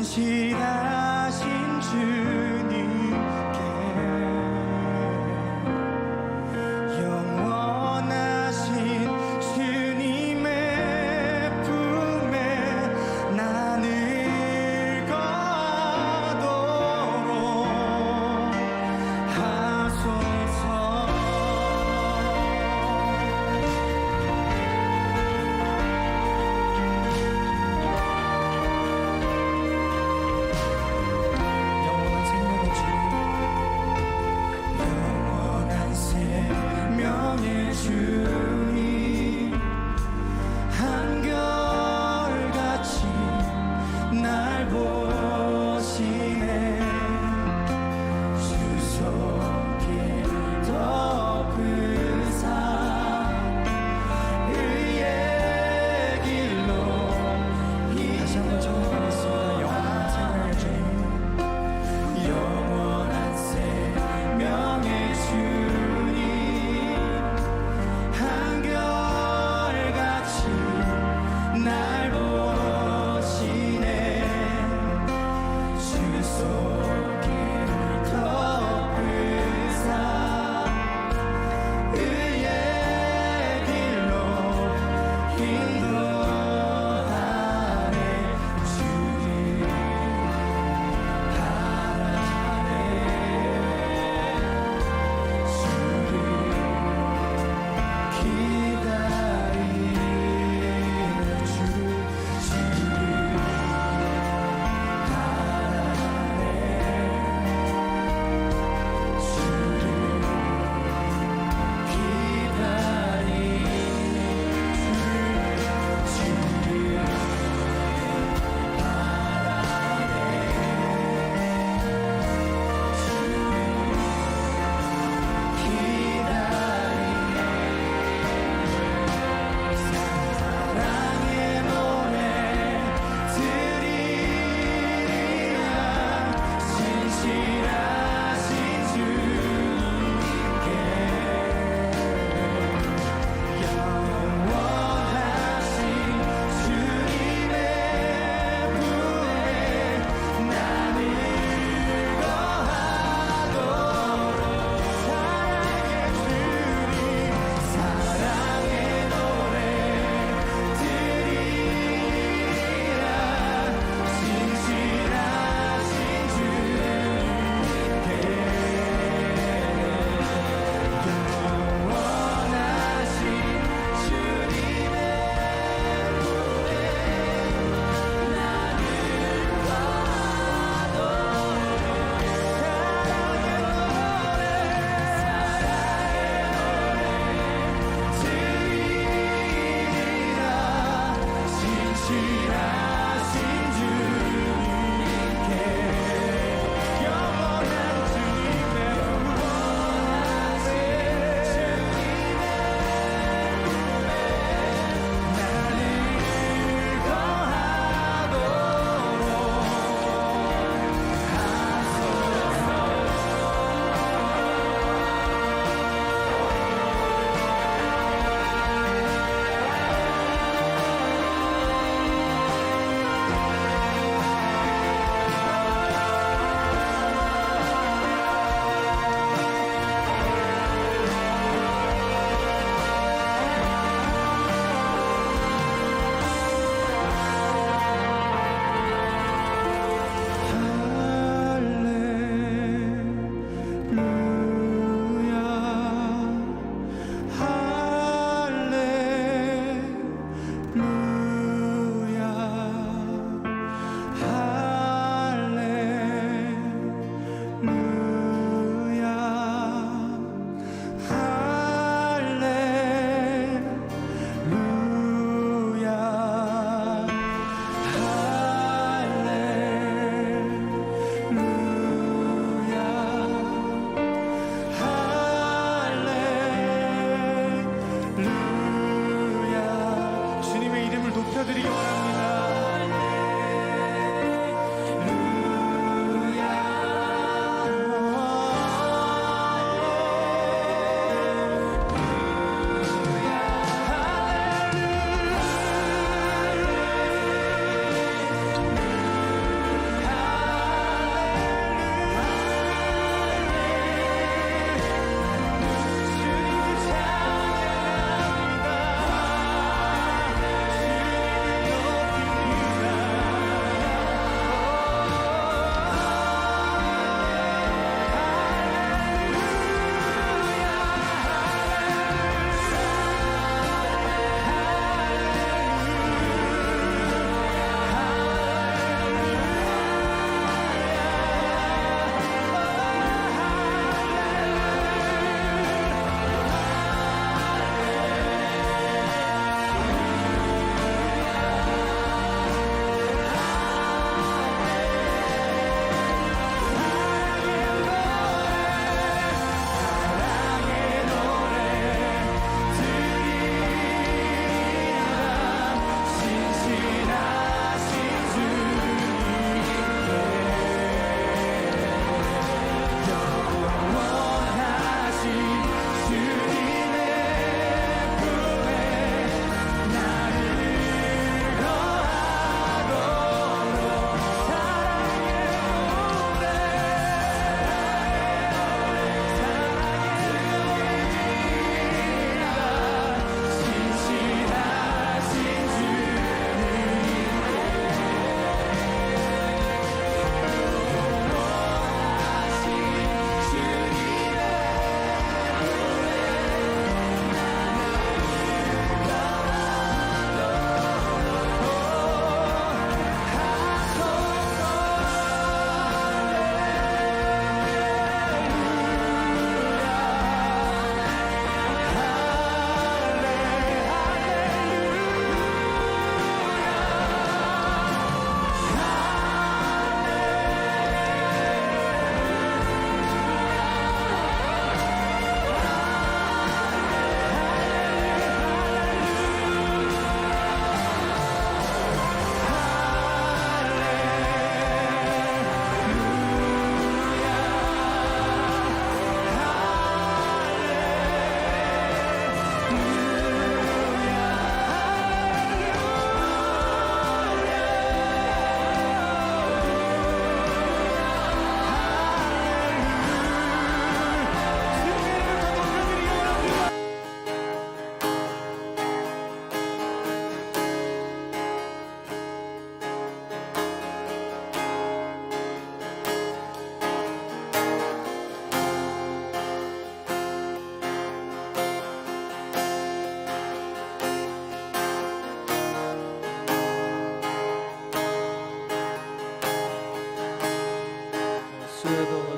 신실하신 주님께 영원하신 주님의 품에 나를 거하도록 하소서. 주님 한결같이 날 보시네. 주 손길 덮으사 의의 길로 다시 한번 청하겠습니다. 영원한 생명의 주님 한결같이 날 보시네. 주 손길 덮으사 의의 길로 인도하네. 주님 바라네. 주를 기다리는 주를 바라네.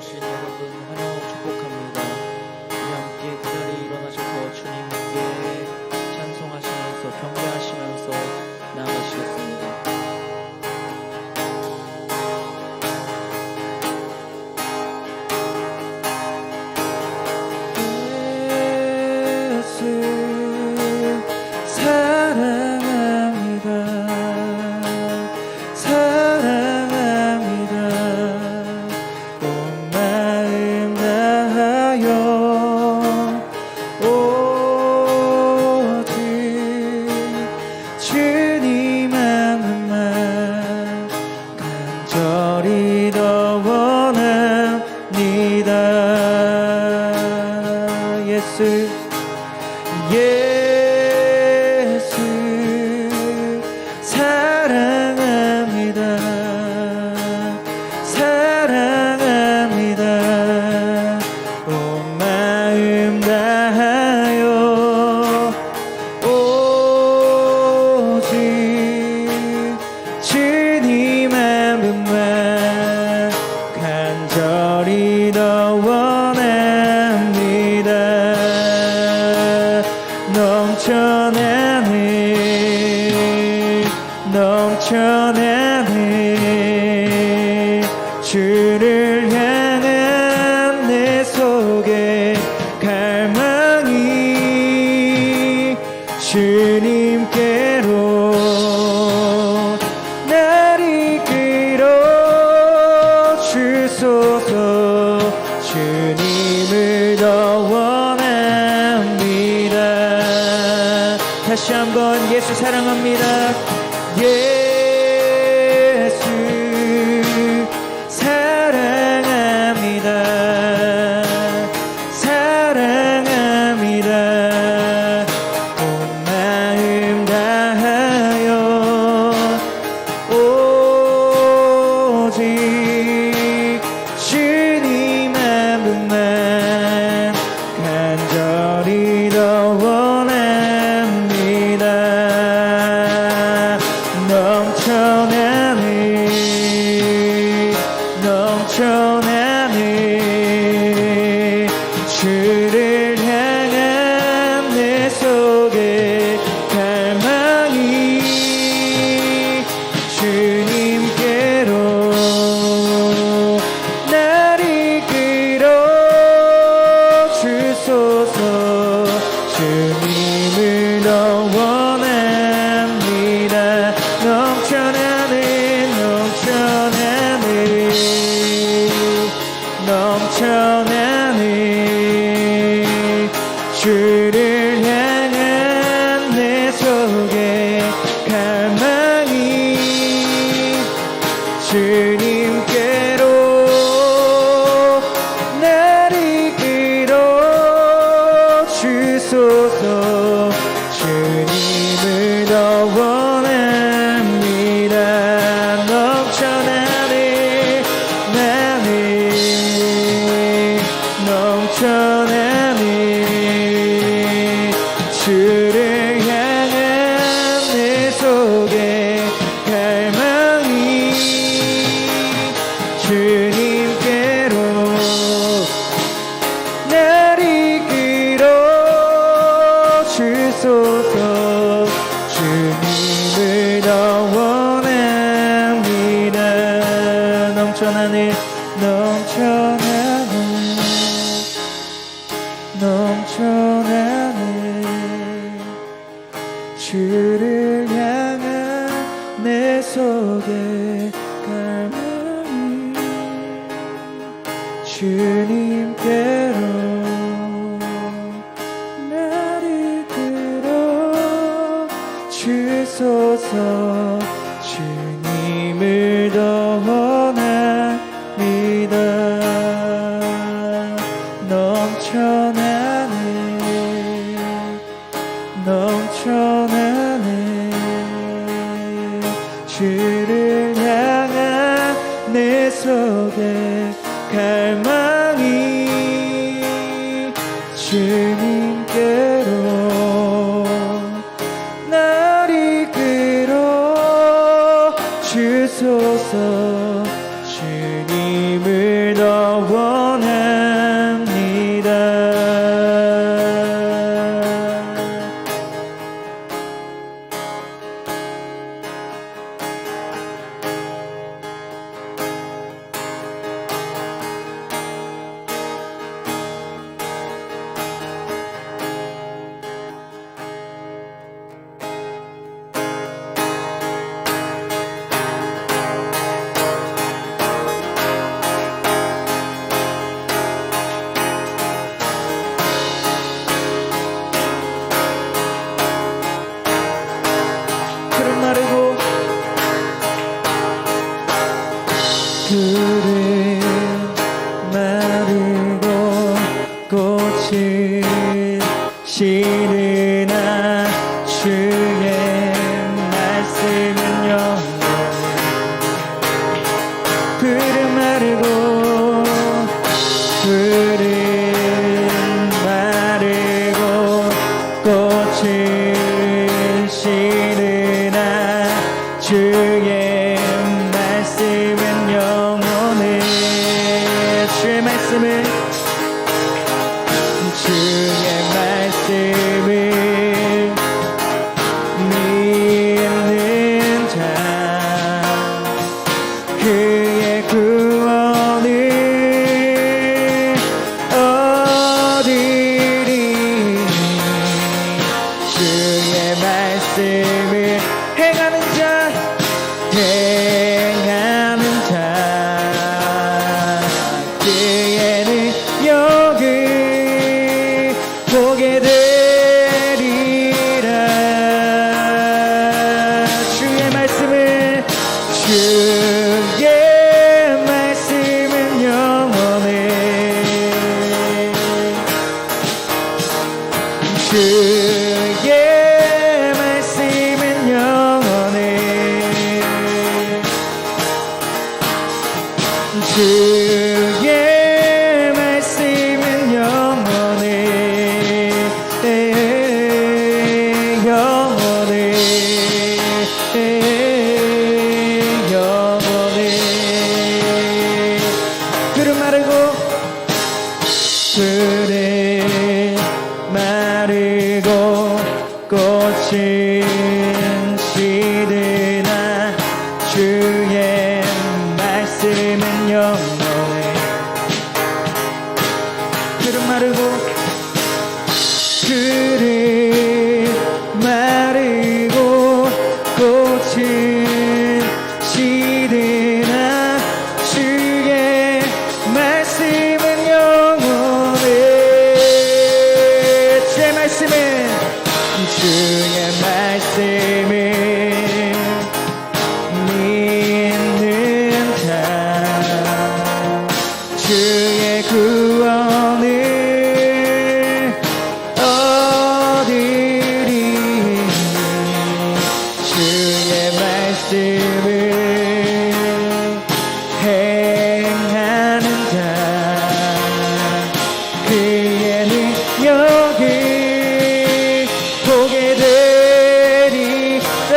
오신 여러분 환영하고 축복합니다. 우리 함께 그 자리에 일어나셔서 주님께 찬송하시면서 경배하시면서 나아가시겠습니다. 예수 사랑합니다. 사랑합니다. 온 마음 다하여 오직 주님 한 분만 간절히 더 원합니다. 예수 예수 사랑합니다. 사랑합니다. 온 마음 다하여 오직 주님 한 분만 간절히 더 원합니다. 넘쳐나네 넘쳐나네 주를 향한 내 속에 갈망이 주님께로 날 이끌어 주소서. 주님을 더 원합니다. 다시 한번 예수 사랑합니다. 예수 사랑합니다. 사랑합니다. 온 마음 다하여 오직 주님 한 분만 간절히 더 원합니다. 넘쳐나네 넘쳐나네 주를 향한 내 속에 갈망이 주님께로 날 이끌어 주소서. 주님을 더 원합니다. 넘쳐나네 넘쳐나네 넘쳐나네 주를 향한 내 속에 갈망이 주님께로 날 이끌어 주소서. 주님을 더 원합니다. 넘쳐나네 나네 넘쳐나네 주를 향한 내 속에 갈망이 주님께로 날 이끌어 주소서. 주님을 더 원합니다. 넘쳐나네 넘쳐나네 넘쳐나네 주를 향한 내 속에 갈망이 주님께로 날 이끌어 주소서. 주님을 더 원합니다. 넘쳐나네 넘쳐나네 주를 향한 내 속에 갈망이 주님께로 날 이끌어 주소서. 주님을 더 푸른 마르고 꽃이 시드나 주의 말씀은 영원해 푸른 마르고 푸른 마르고 꽃이 시드나 주의 말씀은 영원해 주의 말씀을 믿는 자 그의 구원을 얻으리 주의 말씀을 행하는 자 그의 능력을 보게 되리라 주의 말씀은 영원해 주의 말씀은 영원해 주의 말씀은 영원해 영원해 영원해 푸른 마르고 푸른 마르고 꽃은 시드나 주의 말씀은 영원해 푸른 마르고 푸른 마르고 꽃은 시드나 주의 말씀은 영원해 주의 말씀은 믿는 자 주의 구원을 얻으리 주의 말씀을 행하는 자 그의 능력을 보게 되리라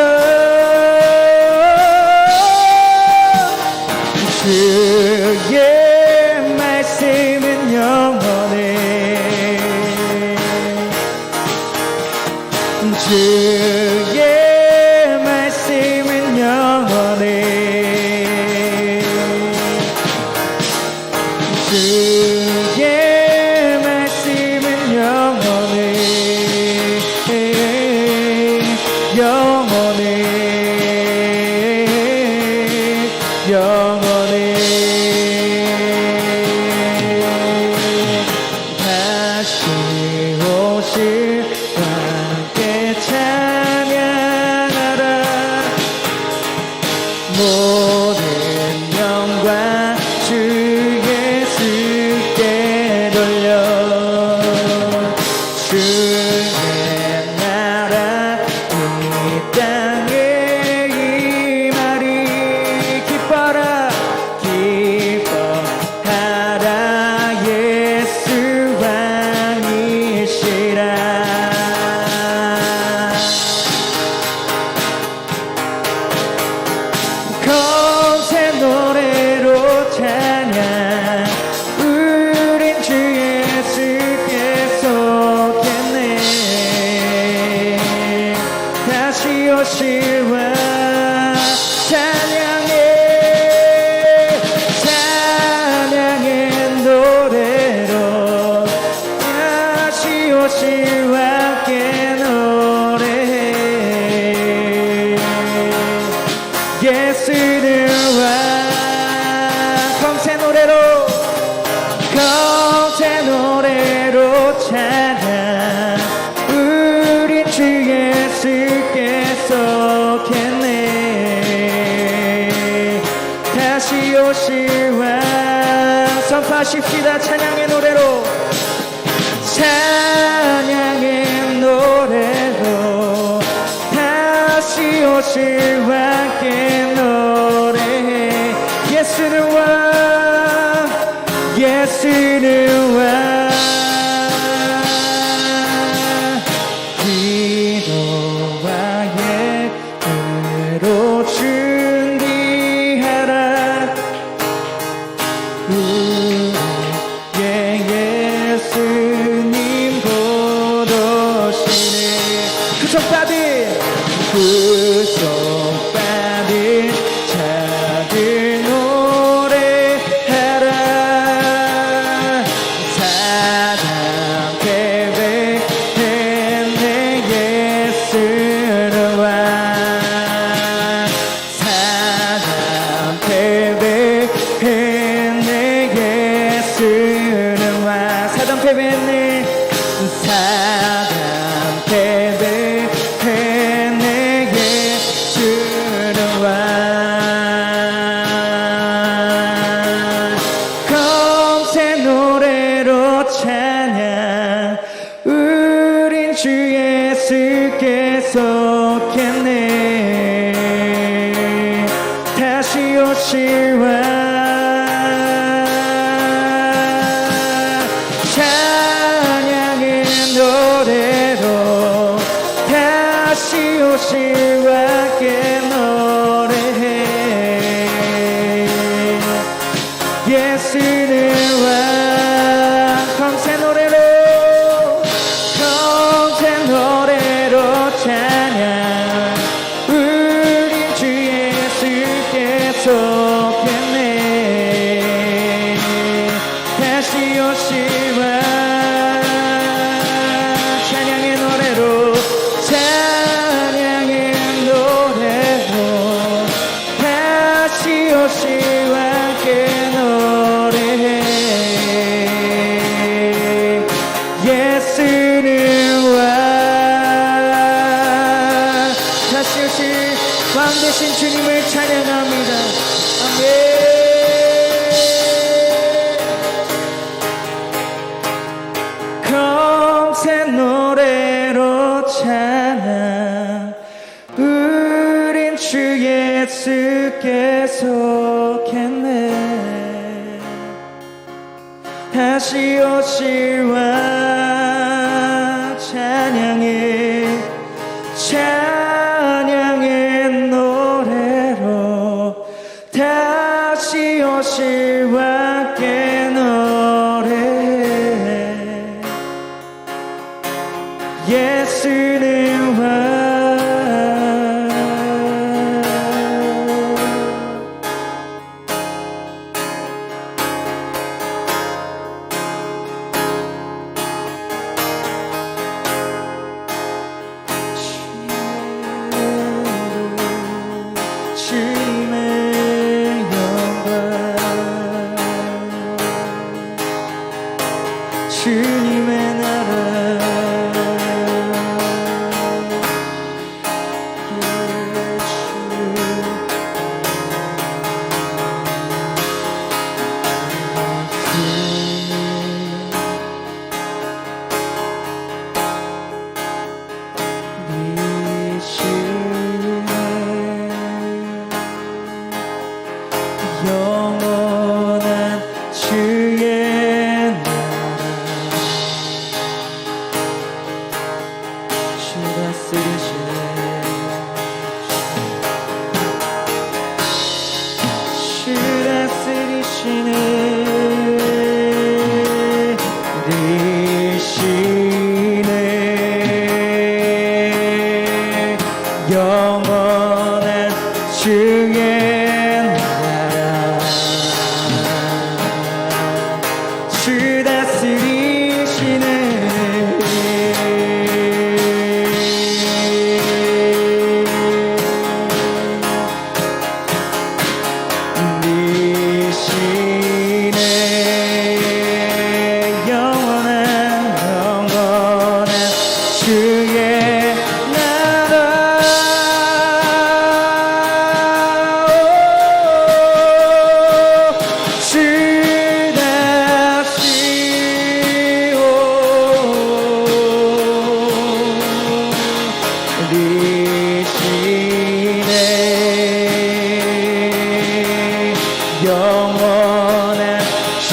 주의 말씀은 영원해 주의 말씀은 영원해 주의 말씀은 영원해 영원해 영원해 다시 오실 함께 찬 오실 왕 선포하십시다. 찬양의 노래로 찬양의 노래로 다시 오실 왕께 노래해. 예수는 왕 예수는 왕 기도와 예배로 준비하라. 우리의 예수님 곧 오시네. 구속받은 자들 노래하라. 사단 패배했네 예수는 왕. 사단 패배했네 예수는 왕. 사단 패배했네. 사단 패배했네 예수는 왕. 검새 노래로 찬양. 우린 주 예수께 속했네. 다시 오실 왕. 찬양의 노래로 다시 오실 왕께 노래해. 예수는 왕. 검새 노래로 찬양. 우린 주 예수께 속했네. 다시 오실 왕. 찬양의 노래로 찬양의 노래로 다시 오실 왕께 노래해. 예수는 왕. 다시 오실 왕 되신 주님을 찬양합니다. 아멘. 검새 노래로 찬양. 우린 주 예수께 속했네. 다시 오실 왕. 찬양의 노래로 다시 오실 왕께 노래해. 예수는 왕. 주님의 영광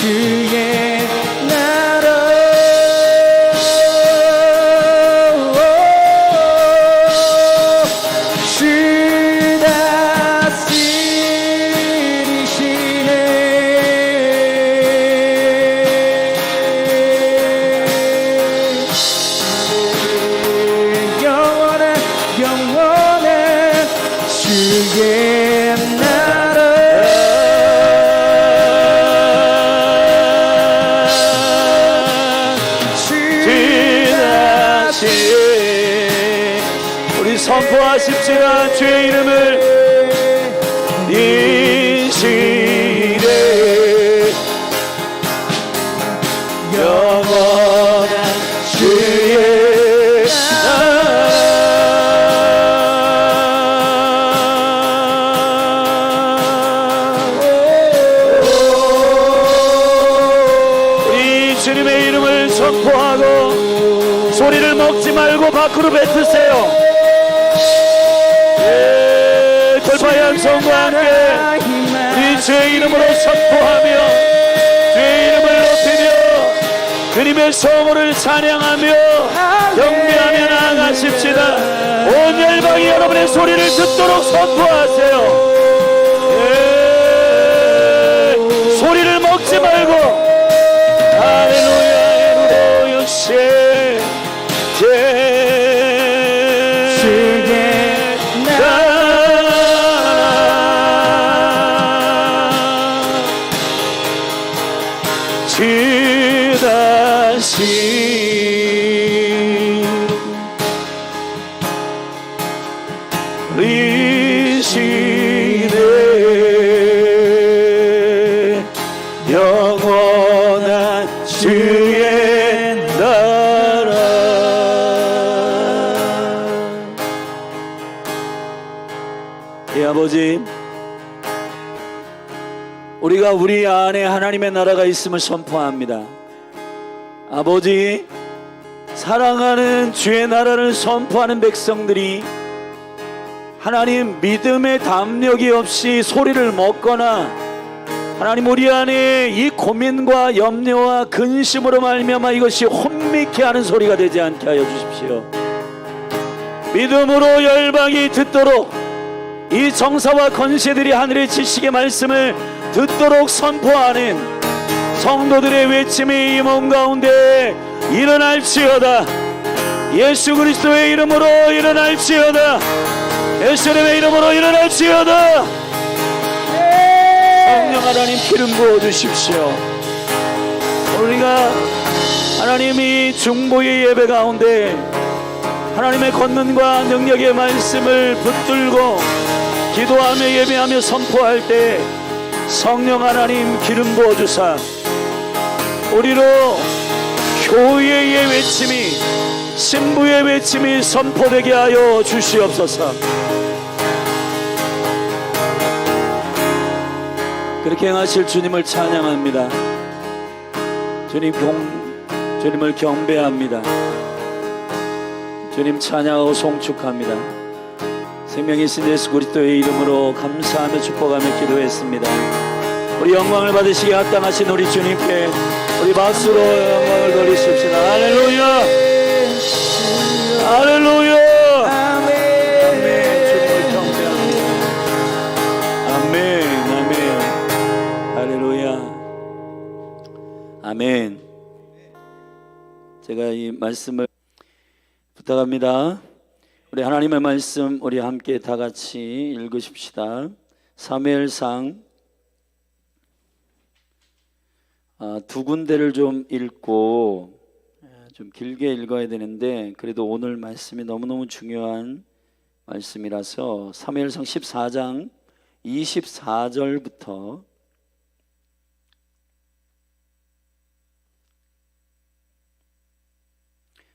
주의 나라 주 다스리시네 영원한 주의 나라 우리 선포하십시다. 주의 이름을 이 시대 영원한 주의 우리 주님의 이름을 선포하고 소리를 먹지 말고 밖으로 뱉으세요. 돌파의 함성과 함께 우리 주의 이름으로 선포하며 주의 이름을 높이며 주님의 성호를 찬양하며 경배하며 나아가십시다. 온 열방이 여러분의 소리를 듣도록 선포하세요. 소리를 먹지 말고 할렐루야 역시 주 다시 우리 시대 영원한 주의 나라. 예 아버지, 우리가 우리 안에 하나님의 나라가 있음을 선포합니다. 아버지, 사랑하는 주의 나라를 선포하는 백성들이 하나님 믿음의 담력이 없이 소리를 먹거나 하나님 우리 안에 이 고민과 염려와 근심으로 말미암아 이것이 혼미케 하는 소리가 되지 않게 하여 주십시오. 믿음으로 열방이 듣도록 이 정사와 권세들이 하늘의 지식의 말씀을 듣도록 선포하는 성도들의 외침이 이 몸 가운데 일어날지어다. 예수 그리스도의 이름으로 일어날지어다. 예수님의 이름으로 일어날지어다. 성령 하나님 기름 부어주십시오. 우리가 하나님이 중보의 예배 가운데 하나님의 권능과 능력의 말씀을 붙들고 기도하며 예배하며 선포할 때 성령 하나님 기름 부어주사 우리로 교회의 외침이 신부의 외침이 선포되게 하여 주시옵소서. 그렇게 행하실 주님을 찬양합니다. 주님을 경배합니다. 주님 찬양하고 송축합니다. 생명이 있으신 예수 그리스도의 이름으로 감사하며 축복하며 기도했습니다. 우리 영광을 받으시기에 합당하신 우리 주님께 우리 박수로 영광을 돌리십시다. 할렐루야, 할렐루야. 아멘. 주님을 경배합니다. 아멘, 아멘. 할렐루야, 아멘. 제가 이 말씀을 부탁합니다. 우리 하나님의 말씀 우리 함께 다 같이 읽으십시다. 사무엘상 두 군데를 좀 읽고 좀 길게 읽어야 되는데 그래도 오늘 말씀이 너무너무 중요한 말씀이라서 사무엘상 14장 24절부터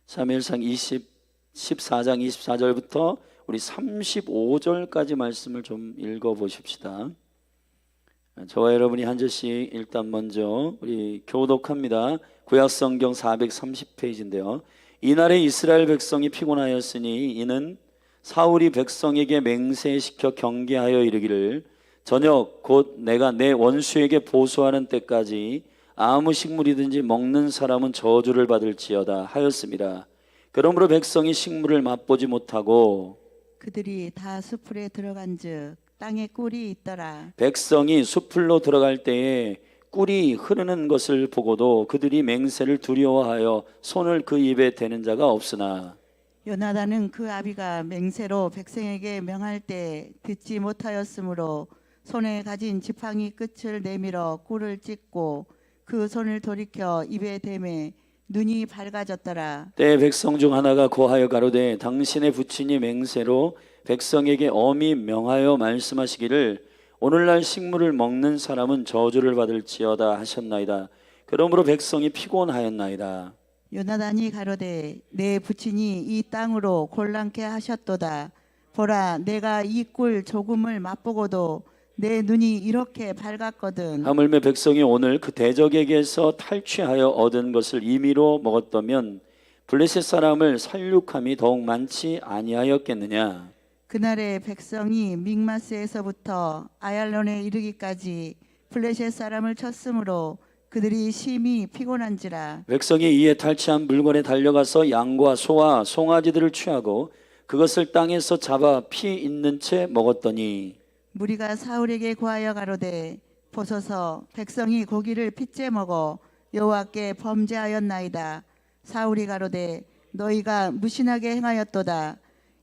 사무엘상 14장 24절부터 우리 35절까지 말씀을 좀 읽어보십시다. 저와 여러분이 한 절씩 일단 먼저 우리 교독합니다. 구약성경 430페이지인데요. 이날에 이스라엘 백성이 피곤하였으니 이는 사울이 백성에게 맹세시켜 경계하여 이르기를 저녁 곧 내가 내 원수에게 보수하는 때까지 아무 식물이든지 먹는 사람은 저주를 받을지어다 하였습니다. 그러므로 백성이 식물을 맛보지 못하고 그들이 다 수풀에 들어간즉 땅에 꿀이 있더라. 백성이 숲으로 들어갈 때에 꿀이 흐르는 것을 보고도 그들이 맹세를 두려워하여 손을 그 입에 대는 자가 없으나 요나단은 그 아비가 맹세로 백성에게 명할 때 듣지 못하였으므로 손에 가진 지팡이 끝을 내밀어 꿀을 찢고 그 손을 돌이켜 입에 대매 눈이 밝아졌더라. 때에 백성 중 하나가 고하여 가로되 당신의 부친이 맹세로 백성에게 엄히 명하여 말씀하시기를 오늘날 식물을 먹는 사람은 저주를 받을지어다 하셨나이다. 그러므로 백성이 피곤하였나이다. 요나단이 가로되 내 부친이 이 땅으로 곤란케 하셨도다. 보라 내가 이 꿀 조금을 맛보고도 내 눈이 이렇게 밝았거든. 하물며 백성이 오늘 그 대적에게서 탈취하여 얻은 것을 임의로 먹었다면 블레셋 사람을 살육함이 더욱 많지 아니하였겠느냐. 그날에 백성이 믹마스에서부터 아얄론에 이르기까지 블레셋 사람을 쳤으므로 그들이 심히 피곤한지라. 백성이 이에 탈취한 물건에 달려가서 양과 소와 송아지들을 취하고 그것을 땅에서 잡아 피 있는 채 먹었더니 무리가 사울에게 구하여 가로되 보소서 백성이 고기를 핏째 먹어 여호와께 범죄하였나이다. 사울이 가로되 너희가 무신하게 행하였도다.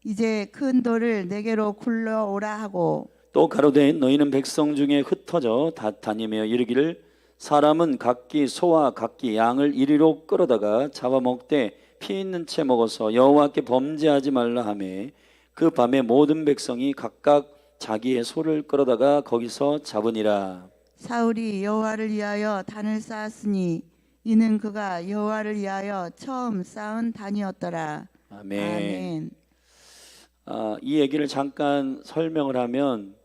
이제 큰 돌을 내게로 굴러오라 하고 또 가로되 너희는 백성 중에 흩어져 다니며 이르기를 사람은 각기 소와 각기 양을 이리로 끌어다가 잡아먹되 피 있는 채 먹어서 여호와께 범죄하지 말라 하매 그 밤에 모든 백성이 각각 자기의 소를 끌어다가 거기서 잡으니라. 사울이 여호와를 위하여 단을 쌓았으니 이는 그가 여호와를 위하여 처음 쌓은 단이었더라. 아멘. 아멘. 이 얘기를 잠깐 설명을 하면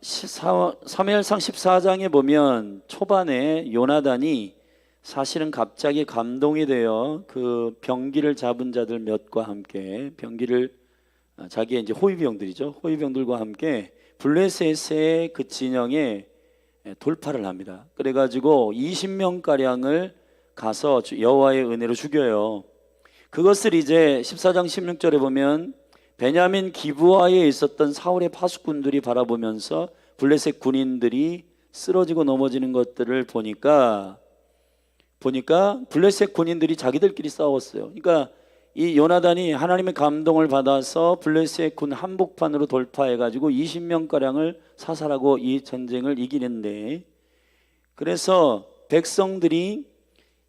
사무엘상 14장에 보면 초반에 요나단이 사실은 갑자기 감동이 되어 그 병기를 잡은 자들 몇과 함께 병기를 자기의 이제 호위병들이죠. 호위병들과 함께 블레셋의 그 진영에 돌파를 합니다. 그래가지고 20명 가량을 가서 여호와의 은혜로 죽여요. 그것을 이제 14장 16절에 보면 베냐민 기브아에 있었던 사울의 파수꾼들이 바라보면서 블레셋 군인들이 쓰러지고 넘어지는 것들을 보니까 블레셋 군인들이 자기들끼리 싸웠어요. 그러니까 이 요나단이 하나님의 감동을 받아서 블레셋 군 한복판으로 돌파해가지고 20명 가량을 사살하고 이 전쟁을 이기는데, 그래서 백성들이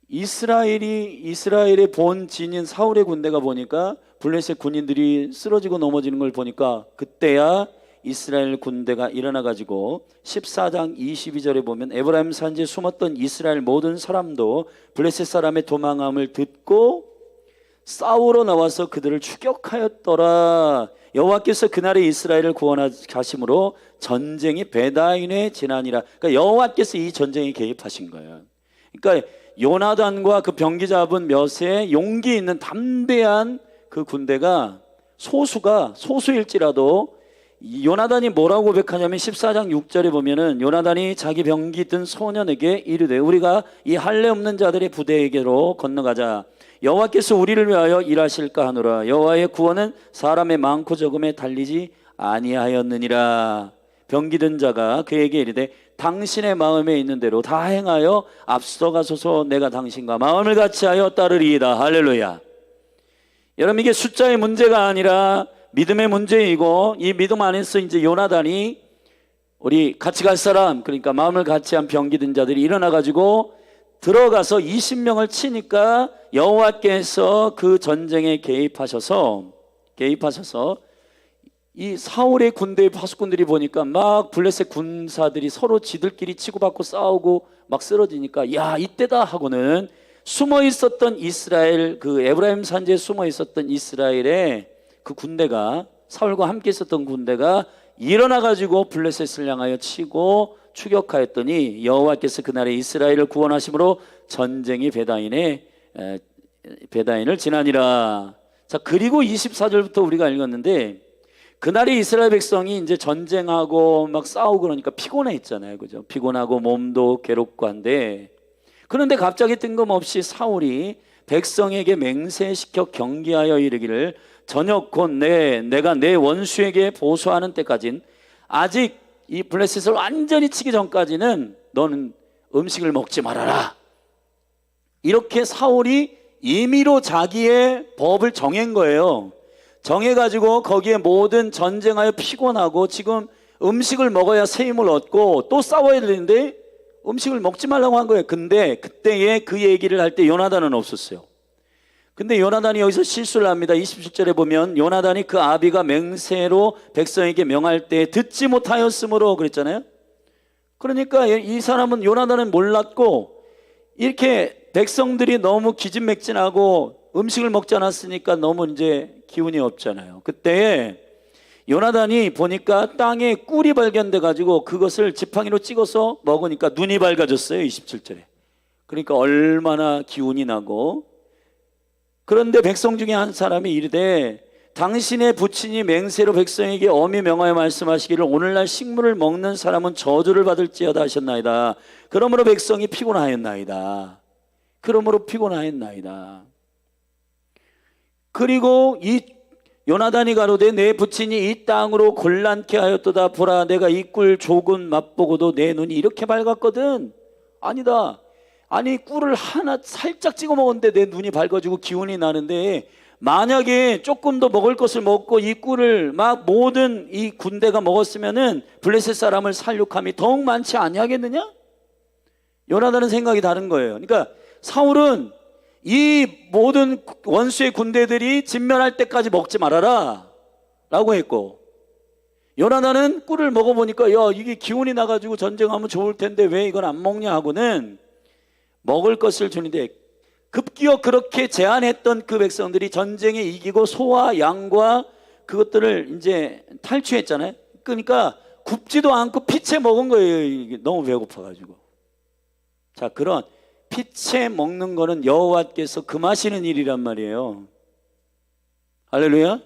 이스라엘의 본 진인 사울의 군대가 보니까 블레셋 군인들이 쓰러지고 넘어지는 걸 보니까 그때야 이스라엘 군대가 일어나가지고 14장 22절에 보면 에브라임 산지에 숨었던 이스라엘 모든 사람도 블레셋 사람의 도망함을 듣고 싸우러 나와서 그들을 추격하였더라. 여호와께서 그날에 이스라엘을 구원하심으로 전쟁이 베다인에 지나니라. 그러니까 여호와께서 이 전쟁에 개입하신 거예요. 그러니까 요나단과 그 병기 잡은 몇의 용기 있는 담대한 그 군대가 소수일지라도 요나단이 뭐라고 고백하냐면 14장 6절에 보면은 요나단이 자기 병기 든 소년에게 이르되 우리가 이 할례 없는 자들의 부대에게로 건너가자. 여호와께서 우리를 위하여 일하실까 하노라. 여호와의 구원은 사람의 많고 적음에 달리지 아니하였느니라. 병기 든 자가 그에게 이르되 당신의 마음에 있는 대로 다 행하여 앞서가소서. 내가 당신과 마음을 같이하여 따르리이다. 할렐루야. 여러분, 이게 숫자의 문제가 아니라 믿음의 문제이고, 이 믿음 안에서 이제 요나단이 우리 같이 갈 사람, 그러니까 마음을 같이한 병기 든 자들이 일어나 가지고 들어가서 20명을 치니까 여호와께서 그 전쟁에 개입하셔서 이 사울의 군대의 파수꾼들이 보니까 막 블레셋 군사들이 서로 지들끼리 치고받고 싸우고 막 쓰러지니까 야, 이때다 하고는 숨어 있었던 이스라엘, 그 에브라임 산지에 숨어 있었던 이스라엘의 그 군대가, 사울과 함께 있었던 군대가 일어나 가지고 블레셋을 향하여 치고 추격하였더니 여호와께서 그날에 이스라엘을 구원하심으로 전쟁이 베다인을 지나니라. 자, 그리고 24절부터 우리가 읽었는데, 그날이 이스라엘 백성이 이제 전쟁하고 막 싸우고 그러니까 피곤해 있잖아요. 그죠? 피곤하고 몸도 괴롭고 한데, 그런데 갑자기 뜬금없이 사울이 백성에게 맹세시켜 경계하여 이르기를 저녁 곧 내가 내 원수에게 보수하는 때까진, 아직 이 블레셋을 완전히 치기 전까지는 너는 음식을 먹지 말아라. 이렇게 사울이 임의로 자기의 법을 정한 거예요. 정해가지고 거기에 모든 전쟁하여 피곤하고 지금 음식을 먹어야 새 힘을 얻고 또 싸워야 되는데 음식을 먹지 말라고 한 거예요. 근데 그때에 그 얘기를 할 때 요나단은 없었어요. 근데 요나단이 여기서 실수를 합니다. 27절에 보면 요나단이 그 아비가 맹세로 백성에게 명할 때 듣지 못하였으므로 그랬잖아요. 그러니까 이 사람은, 요나단은 몰랐고 이렇게 백성들이 너무 기진맥진하고 음식을 먹지 않았으니까 너무 이제 기운이 없잖아요. 그때 요나단이 보니까 땅에 꿀이 발견돼 가지고 그것을 지팡이로 찍어서 먹으니까 눈이 밝아졌어요. 27절에. 그러니까 얼마나 기운이 나고. 그런데 백성 중에 한 사람이 이르되 당신의 부친이 맹세로 백성에게 엄히 명하여 말씀하시기를 오늘날 식물을 먹는 사람은 저주를 받을지어다 하셨나이다. 그러므로 백성이 피곤하였나이다. 그러므로 피곤하였나이다. 그리고 이 요나단이 가로되 내 부친이 이 땅으로 곤란케 하였도다. 보라, 내가 이 꿀 조금 맛보고도 내 눈이 이렇게 밝았거든. 아니다. 아니, 꿀을 하나 살짝 찍어 먹었는데 내 눈이 밝아지고 기운이 나는데, 만약에 조금 더 먹을 것을 먹고 이 꿀을 막 모든 이 군대가 먹었으면은 블레셋 사람을 살육함이 더욱 많지 아니하겠느냐? 요나단은 생각이 다른 거예요. 그러니까 사울은 이 모든 원수의 군대들이 진멸할 때까지 먹지 말아라 라고 했고, 요나단은 꿀을 먹어보니까 야, 이게 기운이 나가지고 전쟁하면 좋을 텐데 왜 이걸 안 먹냐 하고는 먹을 것을 주는데, 급기어 그렇게 제안했던 그 백성들이 전쟁에 이기고 소와 양과 그것들을 이제 탈취했잖아요. 그러니까 굽지도 않고 피채 먹은 거예요. 이게 너무 배고파가지고. 자, 그런 피채 먹는 거는 여호와께서 금하시는 일이란 말이에요. 할렐루야.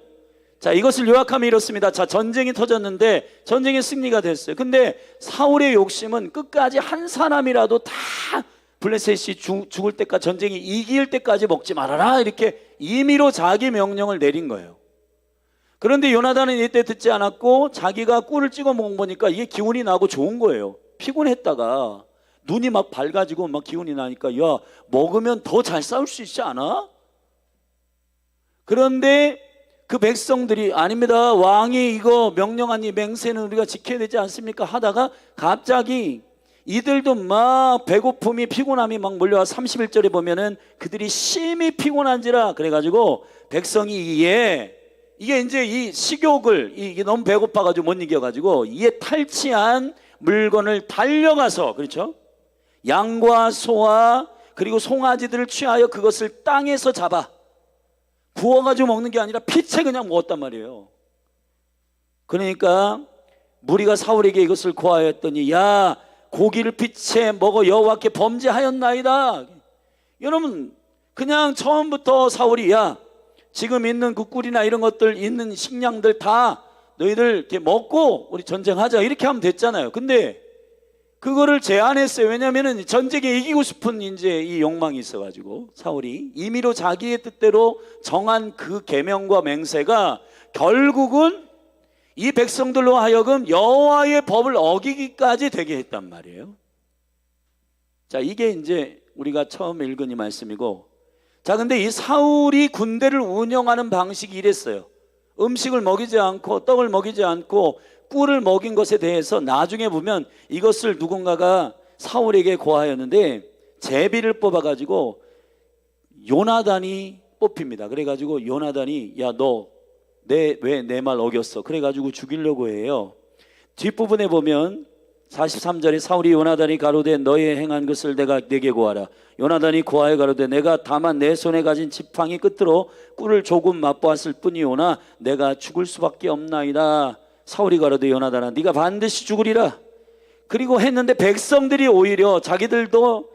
자, 이것을 요약하면 이렇습니다. 자, 전쟁이 터졌는데 전쟁의 승리가 됐어요. 근데 사울의 욕심은 끝까지 한 사람이라도 다 블레셋이 죽을 때까지, 전쟁이 이길 때까지 먹지 말아라, 이렇게 임의로 자기 명령을 내린 거예요. 그런데 요나단은 이때 듣지 않았고 자기가 꿀을 찍어 먹으니까 이게 기운이 나고 좋은 거예요. 피곤했다가 눈이 막 밝아지고 막 기운이 나니까 야, 먹으면 더 잘 싸울 수 있지 않아? 그런데 그 백성들이 아닙니다, 왕이 이거 명령하니 맹세는 우리가 지켜야 되지 않습니까? 하다가 갑자기 이들도 막 배고픔이, 피곤함이 막 몰려와 31절에 보면은 그들이 심히 피곤한지라 그래가지고 백성이 이게 이제 이 식욕을, 이게 너무 배고파가지고 못 이겨가지고 이에 탈취한 물건을 달려가서, 그렇죠? 양과 소와 그리고 송아지들을 취하여 그것을 땅에서 잡아 구워가지고 먹는 게 아니라 피채 그냥 먹었단 말이에요. 그러니까 무리가 사울에게 이것을 고하였더니 야, 고기를 피채 먹어 여호와께 범죄하였나이다. 여러분, 그냥 처음부터 사울이 야, 지금 있는 그 꿀이나 이런 것들, 있는 식량들 다 너희들 이렇게 먹고 우리 전쟁하자, 이렇게 하면 됐잖아요. 근데 그거를 제안했어요. 왜냐하면 전쟁에 이기고 싶은 이제 이 욕망이 있어가지고 사울이 임의로 자기의 뜻대로 정한 그 계명과 맹세가 결국은 이 백성들로 하여금 여호와의 법을 어기기까지 되게 했단 말이에요. 자, 이게 이제 우리가 처음 읽은 이 말씀이고, 자, 근데 이 사울이 군대를 운영하는 방식이 이랬어요. 음식을 먹이지 않고 떡을 먹이지 않고 꿀을 먹인 것에 대해서 나중에 보면 이것을 누군가가 사울에게 고하였는데 제비를 뽑아가지고 요나단이 뽑힙니다. 그래가지고 요나단이 야, 너 왜 내 말 어겼어? 그래가지고 죽이려고 해요. 뒷부분에 보면 43절에 사울이 요나단이 가로되 너의 행한 것을 내가 내게 고하라. 요나단이 고하여 가로되 내가 다만 내 손에 가진 지팡이 끝으로 꿀을 조금 맛보았을 뿐이오나 내가 죽을 수밖에 없나이다. 사울이 가로되 요나단아, 네가 반드시 죽으리라. 그리고 했는데 백성들이 오히려 자기들도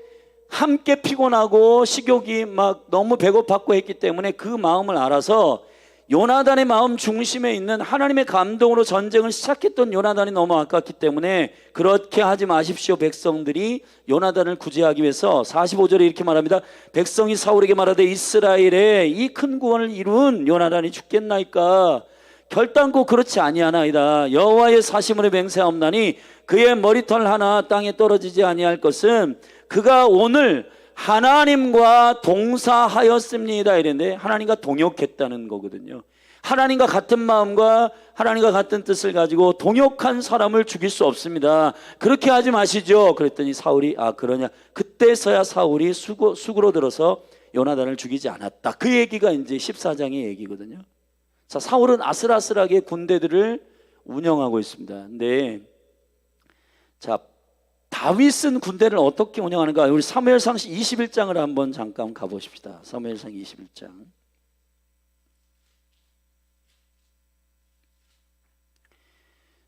함께 피곤하고 식욕이 막 너무 배고팠고 했기 때문에 그 마음을 알아서 요나단의 마음 중심에 있는 하나님의 감동으로 전쟁을 시작했던 요나단이 너무 아깝기 때문에 그렇게 하지 마십시오. 백성들이 요나단을 구제하기 위해서 45절에 이렇게 말합니다. 백성이 사울에게 말하되 이스라엘에 이 큰 구원을 이룬 요나단이 죽겠나이까. 결단코 그렇지 아니하나이다. 여호와의 사심으로 맹세하옵나니 그의 머리털 하나 땅에 떨어지지 아니할 것은 그가 오늘 하나님과 동사하였습니다. 이랬는데 하나님과 동역했다는 거거든요. 하나님과 같은 마음과 하나님과 같은 뜻을 가지고 동역한 사람을 죽일 수 없습니다. 그렇게 하지 마시죠. 그랬더니 사울이 그러냐. 그때서야 사울이 수구로 들어서 요나단을 죽이지 않았다. 그 얘기가 이제 14장의 얘기거든요. 자, 사울은 아슬아슬하게 군대들을 운영하고 있습니다. 근데 자, 다윗은 군대를 어떻게 운영하는가? 우리 사무엘상 21장을 한번 잠깐 가보십시다. 사무엘상 21장.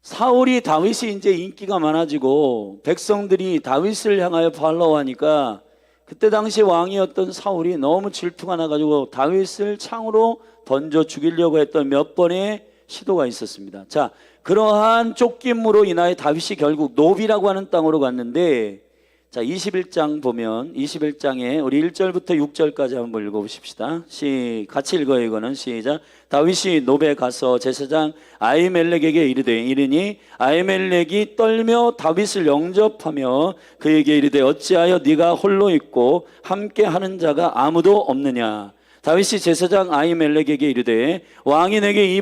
사울이 다윗이 이제 인기가 많아지고 백성들이 다윗을 향하여 반러하니까 그때 당시 왕이었던 사울이 너무 질투가 나가지고 다윗을 창으로 던져 죽이려고 했던 몇 번의 시도가 있었습니다. 자, 그러한 쫓김으로 인하여 다윗이 결국 노비라고 하는 땅으로 갔는데, 자, 21장 보면 21장에 우리 1절부터 6절까지 한번 읽어보십시다. 같이 읽어요. 이거는 시작. 다윗이 노베 가서 제사장 아히멜렉에게 이르니 아히멜렉이 떨며 다윗을 영접하며 그에게 이르되 어찌하여 네가 홀로 있고 함께 하는 자가 아무도 없느냐. 다윗이 제사장 아히멜렉에게 이르되 왕이 내게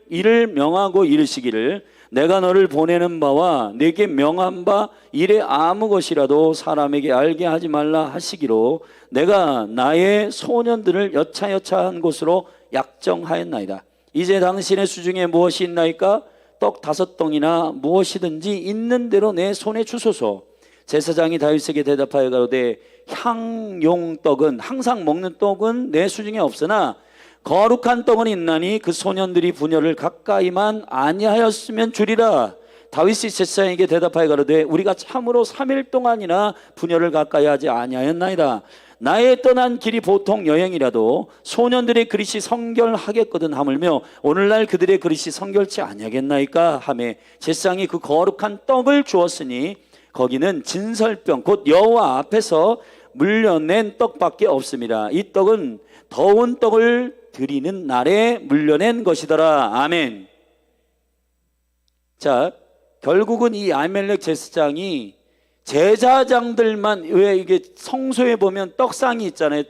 이를 명하고 이르시기를 내가 너를 보내는 바와 내게 명한 바 일에 아무 것이라도 사람에게 알게 하지 말라 하시기로 내가 나의 소년들을 여차여차한 곳으로 약정하였나이다. 이제 당신의 수중에 무엇이 있나이까? 떡 5덩이나 무엇이든지 있는 대로 내 손에 주소서. 제사장이 다윗에게 대답하여 가로되 향용떡은 항상 먹는 떡은 내 수중에 없으나 거룩한 떡은 있나니 그 소년들이 분열을 가까이만 아니하였으면 주리라. 다윗이 제사장에게 대답하여 가로되 우리가 참으로 3일 동안이나 분열을 가까이 하지 아니하였나이다. 나의 떠난 길이 보통 여행이라도 소년들의 그릇이 성결하겠거든 하물며 오늘날 그들의 그릇이 성결치 아니하겠나이까 하매 제사장이 그 거룩한 떡을 주었으니 거기는 진설병 곧 여호와 앞에서 물려낸 떡밖에 없습니다. 이 떡은 더운 떡을 드리는 날에 물려낸 것이더라. 아멘. 자, 결국은 이 아히멜렉 제사장이 제사장들만, 왜 이게 성소에 보면 떡상이 있잖아요.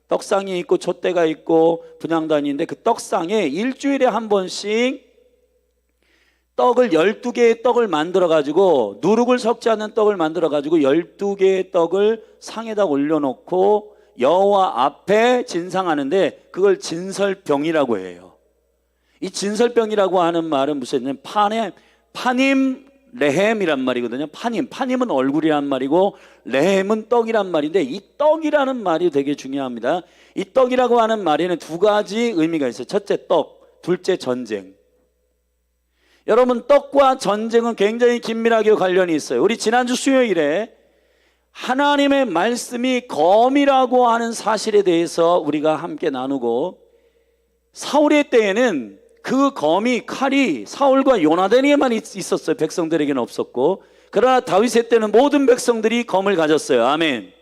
떡상이 있고 촛대가 있고 분향단이 있는데 그 떡상에 일주일에 한 번씩 떡을 12개의 떡을 만들어 가지고 누룩을 섞지 않는 떡을 만들어 가지고 12개의 떡을 상에다 올려놓고 여호와 앞에 진상하는데 그걸 진설병이라고 해요. 이 진설병이라고 하는 말은 무슨 파님 레헴이란 말이거든요. 파님은 얼굴이란 말이고 레헴은 떡이란 말인데 이 떡이라는 말이 되게 중요합니다. 이 떡이라고 하는 말에는 2가지 의미가 있어요. 첫째 떡, 둘째 전쟁. 여러분, 떡과 전쟁은 굉장히 긴밀하게 관련이 있어요. 우리 지난주 수요일에 하나님의 말씀이 검이라고 하는 사실에 대해서 우리가 함께 나누고, 사울의 때에는 그 검이, 칼이 사울과 요나단에게만 있었어요. 백성들에게는 없었고, 그러나 다윗의 때는 모든 백성들이 검을 가졌어요. 아멘.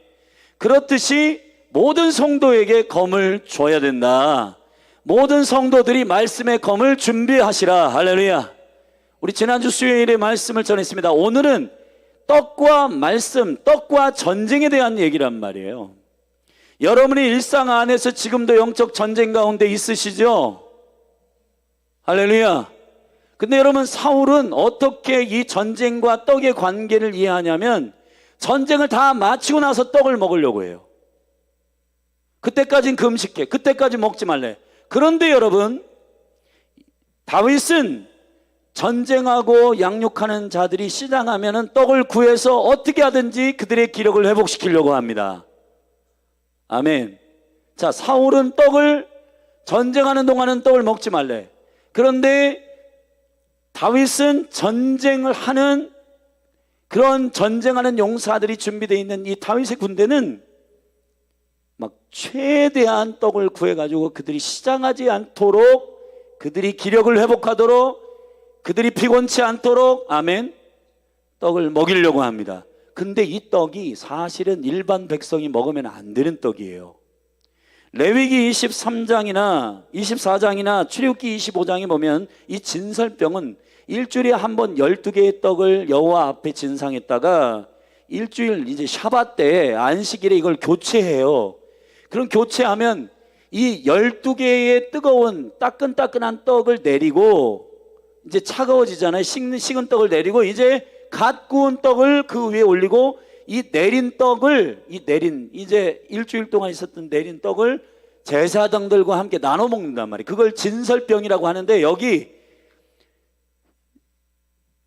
그렇듯이 모든 성도에게 검을 줘야 된다. 모든 성도들이 말씀의 검을 준비하시라. 할렐루야. 우리 지난주 수요일에 말씀을 전했습니다. 오늘은 떡과 말씀, 떡과 전쟁에 대한 얘기란 말이에요. 여러분의 일상 안에서 지금도 영적 전쟁 가운데 있으시죠? 할렐루야. 근데 여러분, 사울은 어떻게 이 전쟁과 떡의 관계를 이해하냐면 전쟁을 다 마치고 나서 떡을 먹으려고 해요. 그때까지는 금식해. 그때까지 먹지 말래. 그런데 여러분, 다윗은 전쟁하고 양육하는 자들이 시장하면은 떡을 구해서 어떻게 하든지 그들의 기력을 회복시키려고 합니다. 아멘. 자, 사울은 떡을 전쟁하는 동안은 떡을 먹지 말래. 그런데 다윗은 전쟁을 하는 그런 전쟁하는 용사들이 준비되어 있는 이 다윗의 군대는 막 최대한 떡을 구해가지고 그들이 시장하지 않도록, 그들이 기력을 회복하도록, 그들이 피곤치 않도록, 아멘, 떡을 먹이려고 합니다. 근데 이 떡이 사실은 일반 백성이 먹으면 안 되는 떡이에요. 레위기 23장이나 24장이나 출애굽기 25장에 보면 이 진설병은 일주일에 한 번 12개의 떡을 여호와 앞에 진상했다가 일주일 이제 샤밧 때 안식일에 이걸 교체해요. 그럼 교체하면 이 12개의 뜨거운 따끈따끈한 떡을 내리고, 이제 차가워지잖아요. 식은 떡을 내리고 이제 갓 구운 떡을 그 위에 올리고, 이 내린 떡을, 이제 일주일 동안 있었던 내린 떡을 제사장들과 함께 나눠 먹는단 말이에요. 그걸 진설병이라고 하는데, 여기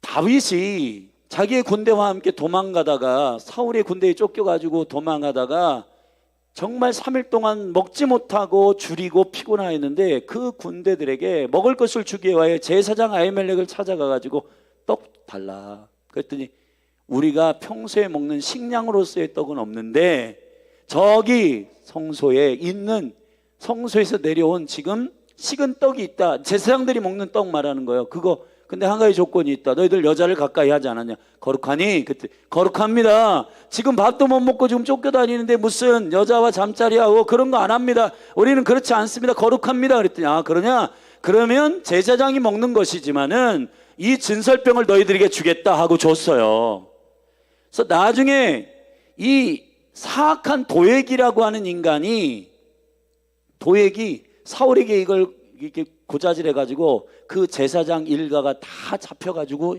다윗이 자기의 군대와 함께 도망가다가, 사울의 군대에 쫓겨가지고 도망가다가 정말 3일 동안 먹지 못하고 줄이고 피곤하였는데, 그 군대들에게 먹을 것을 주기 위하여 제사장 아히멜렉을 찾아가가지고 떡 달라. 그랬더니 우리가 평소에 먹는 식량으로서의 떡은 없는데 저기 성소에 있는, 성소에서 내려온 지금 식은 떡이 있다. 제사장들이 먹는 떡 말하는 거예요. 그거 근데 한 가지 조건이 있다. 너희들 여자를 가까이 하지 않았냐? 거룩하니? 그때 거룩합니다. 지금 밥도 못 먹고 지금 쫓겨다니는데 무슨 여자와 잠자리하고 그런 거 안 합니다. 우리는 그렇지 않습니다. 거룩합니다. 그랬더니 아 그러냐? 그러면 제사장이 먹는 것이지만은 이 진설병을 너희들에게 주겠다 하고 줬어요. 그래서 나중에 이 사악한 도액이라고 하는 인간이, 도액이 사울에게 이걸 이렇게 고자질해가지고 그 제사장 일가가 다 잡혀가지고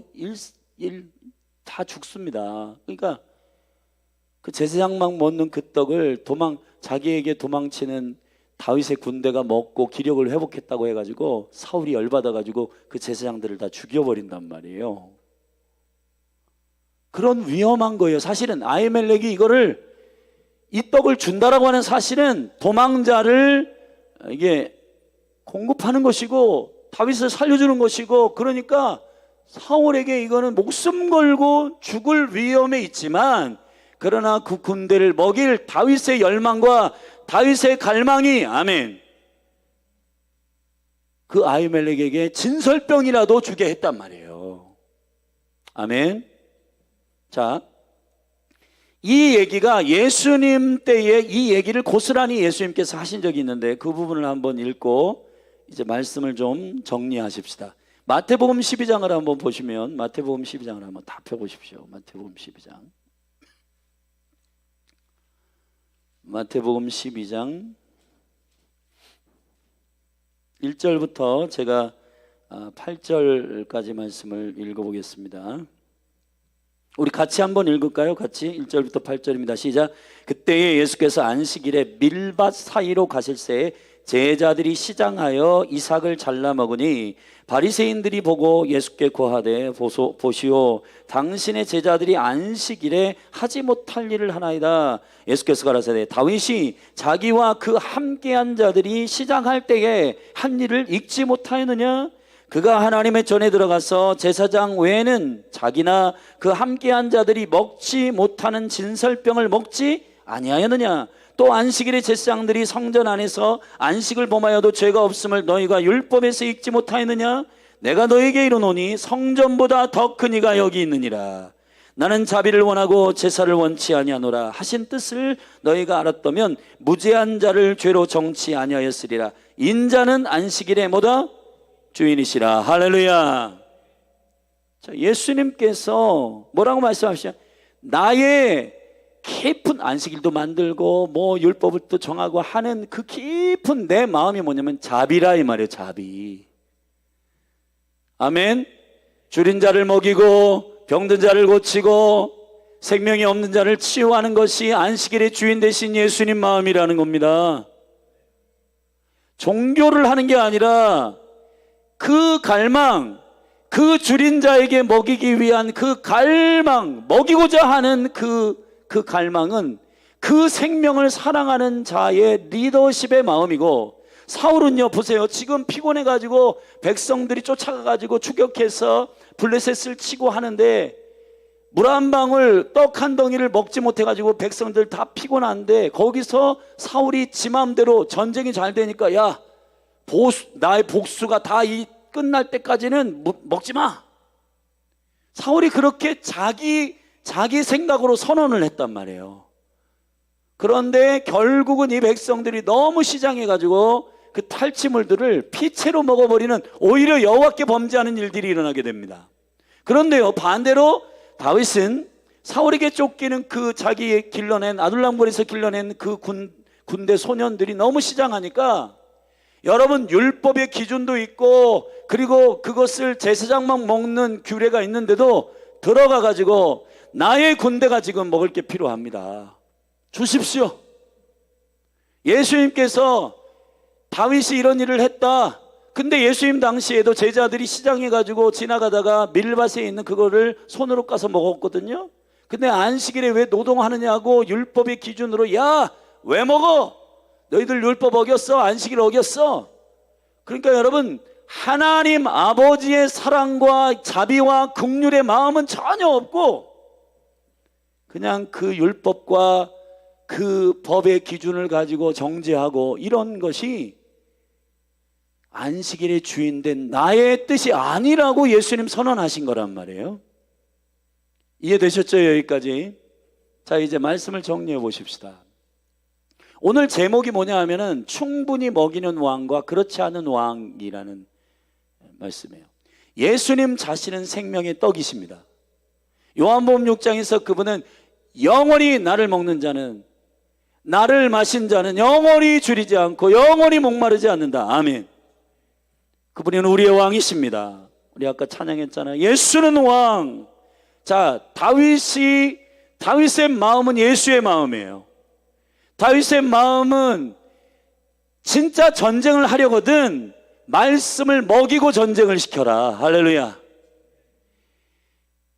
다 죽습니다. 그러니까 그 제사장만 먹는 그 떡을 자기에게 도망치는 다윗의 군대가 먹고 기력을 회복했다고 해가지고 사울이 열받아가지고 그 제사장들을 다 죽여버린단 말이에요. 그런 위험한 거예요. 사실은 아히멜렉이 이 떡을 준다라고 하는 사실은 도망자를 이게 공급하는 것이고 다윗을 살려주는 것이고, 그러니까 사울에게 이거는 목숨 걸고 죽을 위험에 있지만, 그러나 그 군대를 먹일 다윗의 열망과 다윗의 갈망이, 아멘, 그 아히멜렉에게 진설병이라도 주게 했단 말이에요. 아멘. 자, 이 얘기가 예수님 때에 이 얘기를 고스란히 예수님께서 하신 적이 있는데 그 부분을 한번 읽고 이제 말씀을 좀 정리하십시다. 마태복음 12장을 한번 보시면, 마태복음 12장을 한번 다 펴보십시오. 마태복음 12장. 마태복음 12장 1절부터 제가 8절까지 말씀을 읽어보겠습니다. 우리 같이 한번 읽을까요? 같이 1절부터 8절입니다. 시작. 그때에 예수께서 안식일에 밀밭 사이로 가실새에 제자들이 시장하여 이삭을 잘라 먹으니 바리새인들이 보고 예수께 고하되 보시오, 당신의 제자들이 안식일에 하지 못할 일을 하나이다. 예수께서 가라사대 다윗이 자기와 그 함께한 자들이 시장할 때에 한 일을 잊지 못하였느냐? 그가 하나님의 전에 들어가서 제사장 외에는 자기나 그 함께한 자들이 먹지 못하는 진설병을 먹지 아니하였느냐? 또 안식일에 제사장들이 성전 안에서 안식을 범하여도 죄가 없음을 너희가 율법에서 읽지 못하였느냐? 내가 너희에게 이르노니 성전보다 더 큰 이가 여기 있느니라. 나는 자비를 원하고 제사를 원치 아니하노라 하신 뜻을 너희가 알았다면 무죄한 자를 죄로 정치 아니하였으리라. 인자는 안식일에 뭐다? 주인이시라. 할렐루야. 자, 예수님께서 뭐라고 말씀하시죠? 나의 깊은 안식일도 만들고 뭐 율법을 또 정하고 하는 그 깊은 내 마음이 뭐냐면 자비라 이 말이에요. 자비. 아멘. 줄인 자를 먹이고 병든 자를 고치고 생명이 없는 자를 치유하는 것이 안식일의 주인 되신 예수님 마음이라는 겁니다. 종교를 하는 게 아니라 그 갈망, 그 줄인 자에게 먹이기 위한 그 갈망, 먹이고자 하는 그 갈망은 그 생명을 사랑하는 자의 리더십의 마음이고, 사울은요 보세요, 지금 피곤해가지고 백성들이 쫓아가가지고 추격해서 블레셋을 치고 하는데 물 한 방울 떡 한 덩이를 먹지 못해가지고 백성들 다 피곤한데 거기서 사울이 지 마음대로 전쟁이 잘 되니까 야 나의 복수가 다 끝날 때까지는 먹지 마. 사울이 그렇게 자기 생각으로 선언을 했단 말이에요. 그런데 결국은 이 백성들이 너무 시장해가지고 그 탈취물들을 피채로 먹어버리는 오히려 여호와께 범죄하는 일들이 일어나게 됩니다. 그런데요, 반대로 다윗은 사울에게 쫓기는 그 자기 길러낸 아둘람골에서 길러낸 그 군대 소년들이 너무 시장하니까 여러분 율법의 기준도 있고 그리고 그것을 제사장만 먹는 규례가 있는데도 들어가 가지고 나의 군대가 지금 먹을 게 필요합니다. 주십시오. 예수님께서 다윗이 이런 일을 했다. 근데 예수님 당시에도 제자들이 시장해 가지고 지나가다가 밀밭에 있는 그거를 손으로 까서 먹었거든요. 근데 안식일에 왜 노동하느냐고 율법의 기준으로 야, 왜 먹어? 너희들 율법 어겼어? 안식일 어겼어? 그러니까 여러분 하나님 아버지의 사랑과 자비와 긍휼의 마음은 전혀 없고 그냥 그 율법과 그 법의 기준을 가지고 정죄하고 이런 것이 안식일의 주인된 나의 뜻이 아니라고 예수님 선언하신 거란 말이에요. 이해되셨죠? 여기까지. 자, 이제 말씀을 정리해 보십시다. 오늘 제목이 뭐냐 하면은 충분히 먹이는 왕과 그렇지 않은 왕이라는 말씀이에요. 예수님 자신은 생명의 떡이십니다. 요한복음 6장에서 그분은 영원히 나를 먹는 자는 나를 마신 자는 영원히 줄이지 않고 영원히 목마르지 않는다. 아멘. 그분이 우리의 왕이십니다. 우리 아까 찬양했잖아요. 예수는 왕. 자, 다윗의 마음은 예수의 마음이에요. 다윗의 마음은 진짜 전쟁을 하려거든 말씀을 먹이고 전쟁을 시켜라. 할렐루야.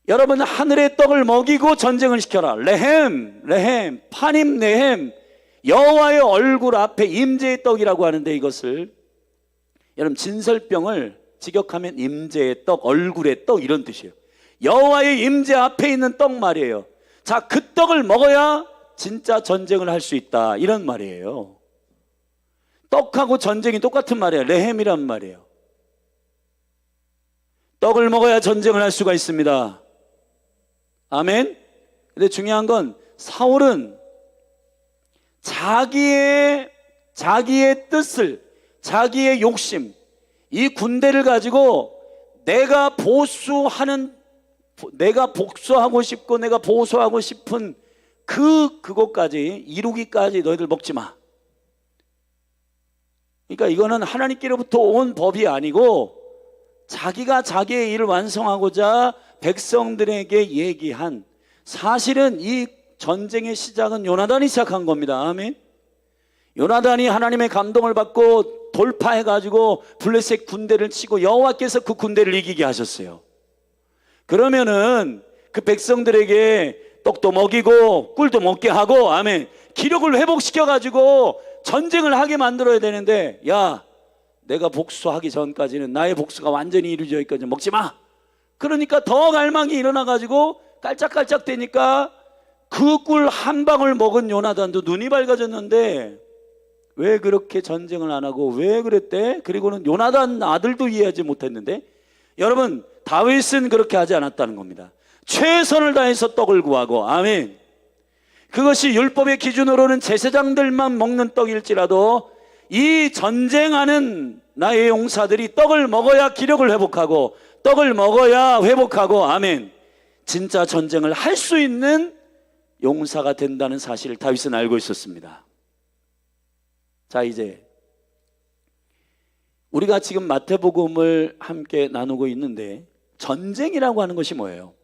여러분 하늘의 떡을 먹이고 전쟁을 시켜라. 레헴 파님 레헴 여호와의 얼굴 앞에 임재의 떡이라고 하는데 이것을 여러분 진설병을 직역하면 임재의 떡, 얼굴의 떡 이런 뜻이에요. 여호와의 임재 앞에 있는 떡 말이에요. 자, 그 떡을 먹어야 진짜 전쟁을 할 수 있다 이런 말이에요. 떡하고 전쟁이 똑같은 말이에요. 레헴이란 말이에요. 떡을 먹어야 전쟁을 할 수가 있습니다. 아멘. 근데 중요한 건 사울은 자기의 뜻을 자기의 욕심 이 군대를 가지고 내가 복수하고 싶고 내가 보수하고 싶은 그것까지 이루기까지 너희들 먹지 마. 그러니까 이거는 하나님께로부터 온 법이 아니고 자기가 자기의 일을 완성하고자 백성들에게 얘기한 사실은 이 전쟁의 시작은 요나단이 시작한 겁니다. 아멘. 요나단이 하나님의 감동을 받고 돌파해가지고 블레셋 군대를 치고 여호와께서 그 군대를 이기게 하셨어요. 그러면은 그 백성들에게 떡도 먹이고 꿀도 먹게 하고 아멘 기력을 회복시켜가지고 전쟁을 하게 만들어야 되는데 야 내가 복수하기 전까지는 나의 복수가 완전히 이루어져 있거든 먹지 마. 그러니까 더 갈망이 일어나가지고 깔짝깔짝 되니까 그 꿀 한 방울 먹은 요나단도 눈이 밝아졌는데 왜 그렇게 전쟁을 안 하고 왜 그랬대? 그리고는 요나단 아들도 이해하지 못했는데 여러분 다윗은 그렇게 하지 않았다는 겁니다. 최선을 다해서 떡을 구하고 아멘. 그것이 율법의 기준으로는 제사장들만 먹는 떡일지라도 이 전쟁하는 나의 용사들이 떡을 먹어야 기력을 회복하고 떡을 먹어야 회복하고 아멘 진짜 전쟁을 할 수 있는 용사가 된다는 사실을 다윗은 알고 있었습니다. 자, 이제 우리가 지금 마태복음을 함께 나누고 있는데 전쟁이라고 하는 것이 뭐예요?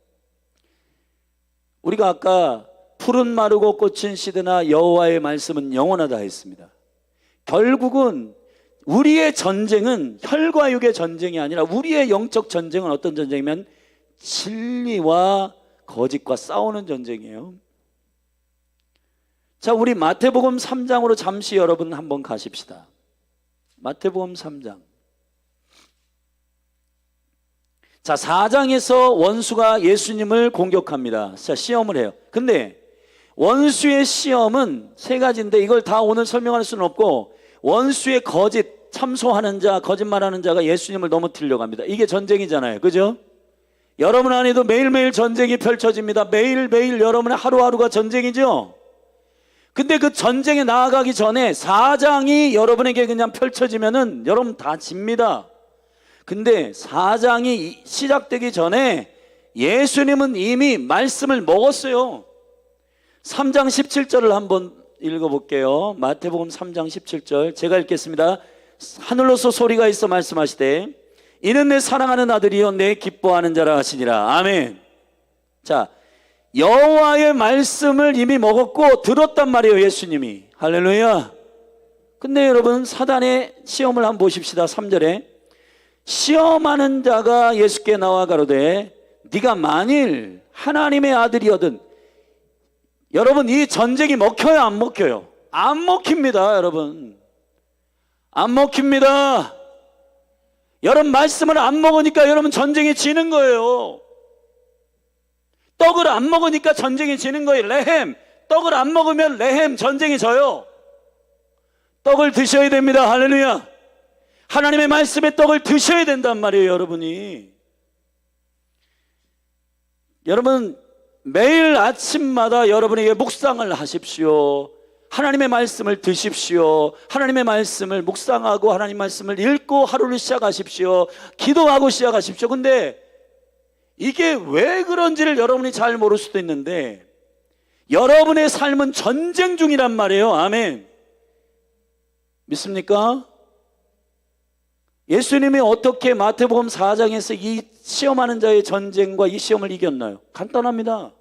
우리가 아까 푸른 마르고 꽃은 시드나 여호와의 말씀은 영원하다 했습니다. 결국은 우리의 전쟁은 혈과 육의 전쟁이 아니라 우리의 영적 전쟁은 어떤 전쟁이면 진리와 거짓과 싸우는 전쟁이에요. 자, 우리 마태복음 3장으로 잠시 여러분 한번 가십시다. 마태복음 3장. 자, 4장에서 원수가 예수님을 공격합니다. 자, 시험을 해요. 근데 원수의 시험은 세 가지인데 이걸 다 오늘 설명할 수는 없고, 원수의 거짓, 참소하는 자, 거짓말하는 자가 예수님을 넘어뜨리려고 합니다. 이게 전쟁이잖아요. 그죠? 여러분 안에도 매일매일 전쟁이 펼쳐집니다. 매일매일 여러분의 하루하루가 전쟁이죠? 근데 그 전쟁에 나아가기 전에 4장이 여러분에게 그냥 펼쳐지면은 여러분 다 집니다. 근데 4장이 시작되기 전에 예수님은 이미 말씀을 먹었어요. 3장 17절을 한번 읽어볼게요. 마태복음 3장 17절 제가 읽겠습니다. 하늘로서 소리가 있어 말씀하시되 이는 내 사랑하는 아들이요 내 기뻐하는 자라 하시니라. 아멘. 자, 여호와의 말씀을 이미 먹었고 들었단 말이에요, 예수님이. 할렐루야. 근데 여러분, 사단의 시험을 한번 보십시다. 3절에 시험하는 자가 예수께 나와 가로되 네가 만일 하나님의 아들이거든. 여러분, 이 전쟁이 먹혀요, 안 먹혀요? 안 먹힙니다, 여러분. 안 먹힙니다. 여러분, 말씀을 안 먹으니까 여러분 전쟁이 지는 거예요. 떡을 안 먹으니까 전쟁이 지는 거예요. 레헴, 떡을 안 먹으면 레헴 전쟁이 져요. 떡을 드셔야 됩니다. 할렐루야. 하나님의 말씀의 떡을 드셔야 된단 말이에요, 여러분이. 여러분, 매일 아침마다 여러분에게 묵상을 하십시오. 하나님의 말씀을 드십시오. 하나님의 말씀을 묵상하고 하나님 말씀을 읽고 하루를 시작하십시오. 기도하고 시작하십시오. 근데 이게 왜 그런지를 여러분이 잘 모를 수도 있는데 여러분의 삶은 전쟁 중이란 말이에요. 아멘. 믿습니까? 예수님이 어떻게 마태복음 4장에서 이 시험하는 자의 전쟁과 이 시험을 이겼나요? 간단합니다.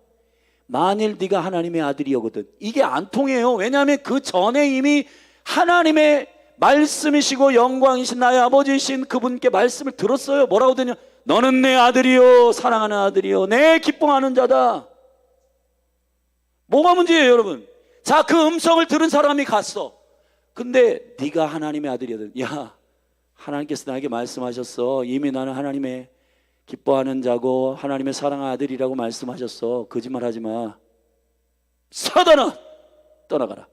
만일 네가 하나님의 아들이거든. 이게 안 통해요. 왜냐하면 그 전에 이미 하나님의 말씀이시고 영광이신 나의 아버지이신 그분께 말씀을 들었어요. 뭐라고 되냐? 너는 내 아들이요 사랑하는 아들이요 내 기뻐하는 자다. 뭐가 문제예요, 여러분? 자, 그 음성을 들은 사람이 갔어. 근데 네가 하나님의 아들이거든. 야, 하나님께서 나에게 말씀하셨어. 이미 나는 하나님의 기뻐하는 자고 하나님의 사랑하는 아들이라고 말씀하셨어. 거짓말하지 마. 사단아, 떠나가라.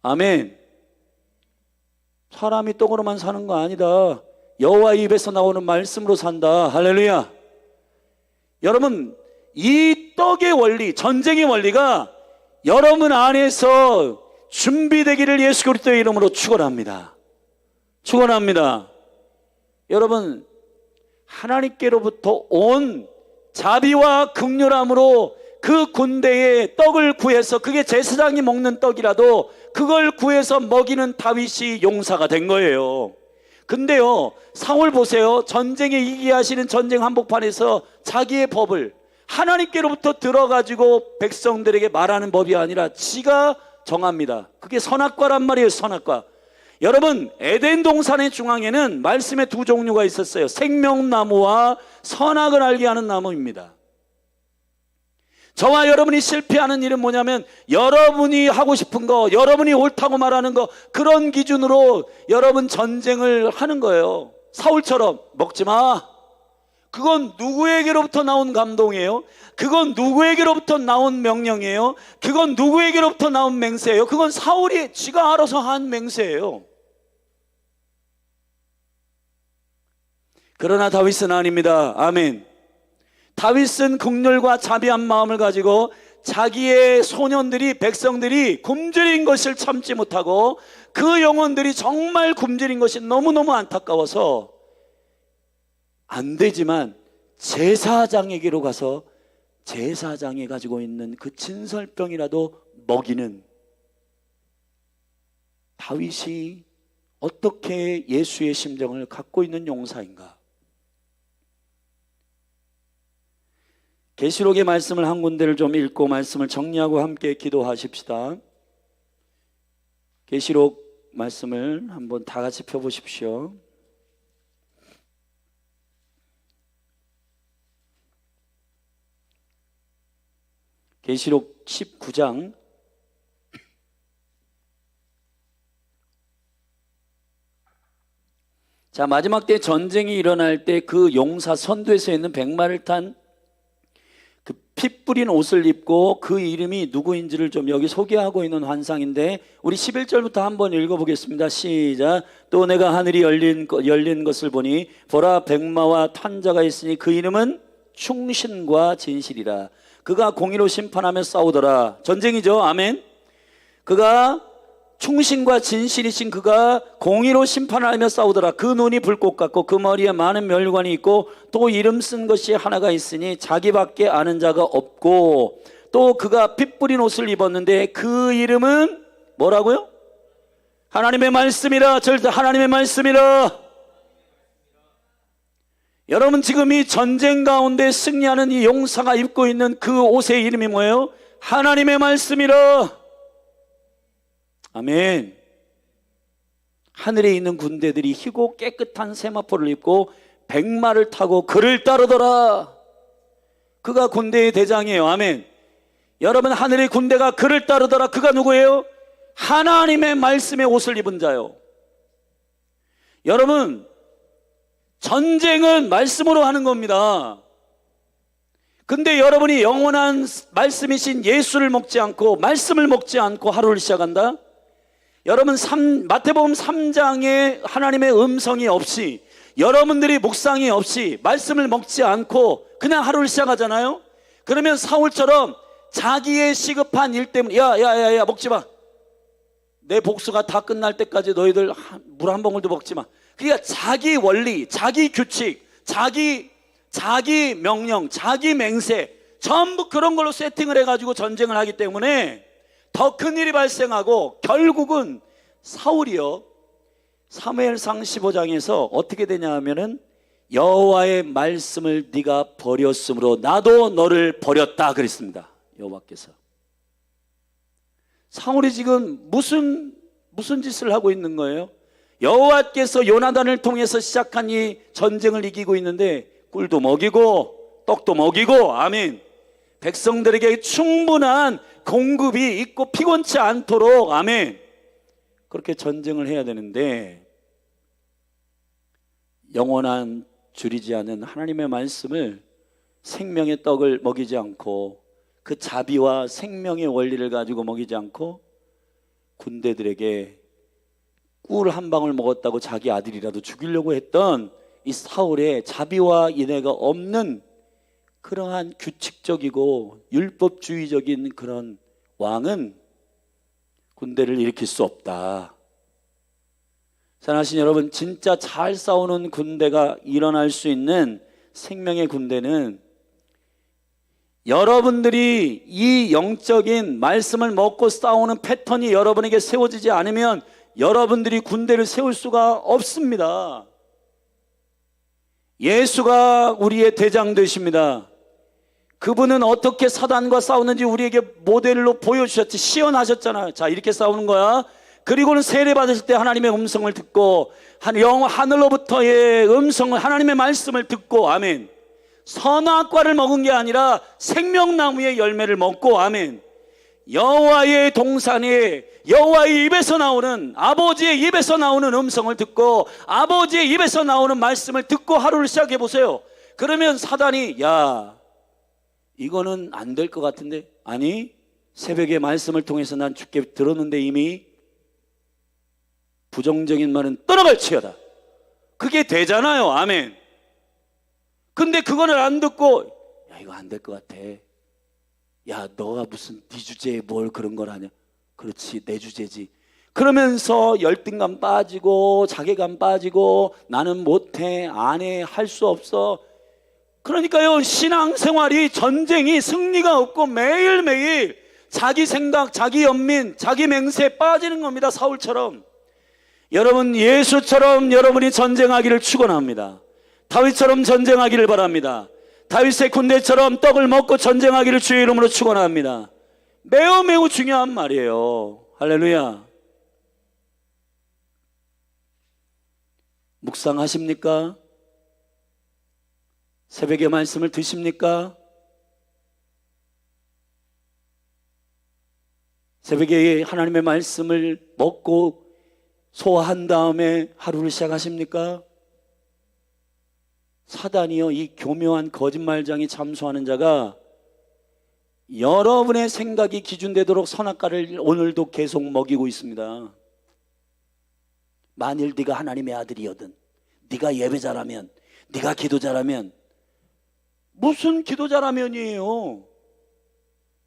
아멘. 사람이 떡으로만 사는 거 아니다. 여호와 입에서 나오는 말씀으로 산다. 할렐루야. 여러분, 이 떡의 원리, 전쟁의 원리가 여러분 안에서 준비되기를 예수 그리스도의 이름으로 축원합니다. 축원합니다. 여러분, 하나님께로부터 온 자비와 긍휼함으로 그 군대에 떡을 구해서, 그게 제사장이 먹는 떡이라도 그걸 구해서 먹이는 다윗이 용사가 된 거예요. 근데요, 사울 보세요. 전쟁에 이기게 하시는 전쟁 한복판에서 자기의 법을 하나님께로부터 들어가지고 백성들에게 말하는 법이 아니라 지가 정합니다. 그게 선악과란 말이에요. 선악과. 여러분, 에덴 동산의 중앙에는 말씀의 두 종류가 있었어요. 생명나무와 선악을 알게 하는 나무입니다. 저와 여러분이 실패하는 일은 뭐냐면 여러분이 하고 싶은 거, 여러분이 옳다고 말하는 거, 그런 기준으로 여러분 전쟁을 하는 거예요. 사울처럼 먹지 마. 그건 누구에게로부터 나온 감동이에요? 그건 누구에게로부터 나온 명령이에요? 그건 누구에게로부터 나온 맹세예요? 그건 사울이 지가 알아서 한 맹세예요. 그러나 다윗은 아닙니다. 아멘. 다윗은 긍휼과 자비한 마음을 가지고 자기의 소년들이, 백성들이 굶주린 것을 참지 못하고 그 영혼들이 정말 굶주린 것이 너무너무 안타까워서 안 되지만 제사장에게로 가서 제사장이 가지고 있는 그 진설병이라도 먹이는, 다윗이 어떻게 예수의 심정을 갖고 있는 용사인가? 계시록의 말씀을 한 군데를 좀 읽고 말씀을 정리하고 함께 기도하십시다. 계시록 말씀을 한번 다 같이 펴보십시오. 계시록 19장 자, 마지막 때 전쟁이 일어날 때 그 용사 선두에서 있는 백마를 탄 그 피 뿌린 옷을 입고 그 이름이 누구인지를 좀 여기 소개하고 있는 환상인데, 우리 11절부터 한번 읽어보겠습니다. 시작. 또 내가 하늘이 열린 것을 보니 보라, 백마와 탄 자가 있으니 그 이름은 충신과 진실이라. 그가 공의로 심판하며 싸우더라. 전쟁이죠. 아멘. 그가 충신과 진실이신 그가 공의로 심판하며 싸우더라. 그 눈이 불꽃 같고 그 머리에 많은 멸관이 있고 또 이름 쓴 것이 하나가 있으니 자기밖에 아는 자가 없고, 또 그가 피 뿌린 옷을 입었는데 그 이름은 뭐라고요? 하나님의 말씀이라. 절대 하나님의 말씀이라. 여러분, 지금 이 전쟁 가운데 승리하는 이 용사가 입고 있는 그 옷의 이름이 뭐예요? 하나님의 말씀이라. 아멘. 하늘에 있는 군대들이 희고 깨끗한 세마포를 입고 백마를 타고 그를 따르더라. 그가 군대의 대장이에요. 아멘. 여러분, 하늘의 군대가 그를 따르더라. 그가 누구예요? 하나님의 말씀의 옷을 입은 자요. 여러분, 전쟁은 말씀으로 하는 겁니다. 근데 여러분이 영원한 말씀이신 예수를 먹지 않고 말씀을 먹지 않고 하루를 시작한다? 여러분, 마태복음 3장에 하나님의 음성이 없이, 여러분들이 묵상이 없이 말씀을 먹지 않고 그냥 하루를 시작하잖아요. 그러면 사울처럼 자기의 시급한 일 때문에 야 먹지 마. 내 복수가 다 끝날 때까지 너희들 물 한 방울도 먹지 마. 그러니까 자기 원리, 자기 규칙, 자기 명령, 자기 맹세, 전부 그런 걸로 세팅을 해가지고 전쟁을 하기 때문에 더 큰 일이 발생하고, 결국은 사울이요, 사무엘상 15장에서 어떻게 되냐 하면은 여호와의 말씀을 네가 버렸으므로 나도 너를 버렸다 그랬습니다. 여호와께서. 사울이 지금 무슨 짓을 하고 있는 거예요? 여호와께서 요나단을 통해서 시작한 이 전쟁을 이기고 있는데 꿀도 먹이고 떡도 먹이고, 아멘, 백성들에게 충분한 공급이 있고 피곤치 않도록, 아멘, 그렇게 전쟁을 해야 되는데, 영원한 줄이지 않은 하나님의 말씀을, 생명의 떡을 먹이지 않고 그 자비와 생명의 원리를 가지고 먹이지 않고 군대들에게 꿀 한 방울 먹었다고 자기 아들이라도 죽이려고 했던 이 사울의 자비와 인애가 없는 그러한 규칙적이고 율법주의적인 그런 왕은 군대를 일으킬 수 없다. 사랑하신 여러분, 진짜 잘 싸우는 군대가 일어날 수 있는 생명의 군대는, 여러분들이 이 영적인 말씀을 먹고 싸우는 패턴이 여러분에게 세워지지 않으면 여러분들이 군대를 세울 수가 없습니다. 예수가 우리의 대장 되십니다. 그분은 어떻게 사단과 싸우는지 우리에게 모델로 보여주셨지, 시연하셨잖아요. 자, 이렇게 싸우는 거야. 그리고는 세례 받으실 때 하나님의 음성을 듣고, 하늘로부터의 음성을, 하나님의 말씀을 듣고, 아멘, 선악과를 먹은 게 아니라 생명나무의 열매를 먹고, 아멘, 여호와의 동산에 여호와의 입에서 나오는, 아버지의 입에서 나오는 음성을 듣고 아버지의 입에서 나오는 말씀을 듣고 하루를 시작해 보세요. 그러면 사단이, 야, 이거는 안 될 것 같은데, 아니, 새벽의 말씀을 통해서 난 주께 들었는데 이미, 부정적인 말은 떠나갈지어다. 그게 되잖아요. 아멘. 근데 그거는 안 듣고, 야, 이거 안 될 것 같아. 야, 너가 무슨 네 주제에 뭘 그런 걸 하냐. 그렇지, 내 주제지. 그러면서 열등감 빠지고 자괴감 빠지고, 나는 못해, 안 해, 할 수 없어. 그러니까요, 신앙생활이, 전쟁이 승리가 없고 매일매일 자기 생각, 자기 연민, 자기 맹세에 빠지는 겁니다. 사울처럼. 여러분, 예수처럼 여러분이 전쟁하기를 축원합니다. 다윗처럼 전쟁하기를 바랍니다. 다윗의 군대처럼 떡을 먹고 전쟁하기를 주의 이름으로 축원합니다. 매우 중요한 말이에요. 할렐루야. 묵상하십니까? 새벽의 말씀을 드십니까? 새벽에 하나님의 말씀을 먹고 소화한 다음에 하루를 시작하십니까? 사단이요, 이 교묘한 거짓말장이 참소하는 자가 여러분의 생각이 기준되도록 선악과를 오늘도 계속 먹이고 있습니다. 만일 네가 하나님의 아들이거든, 네가 예배자라면, 네가 기도자라면. 무슨 기도자라면이에요?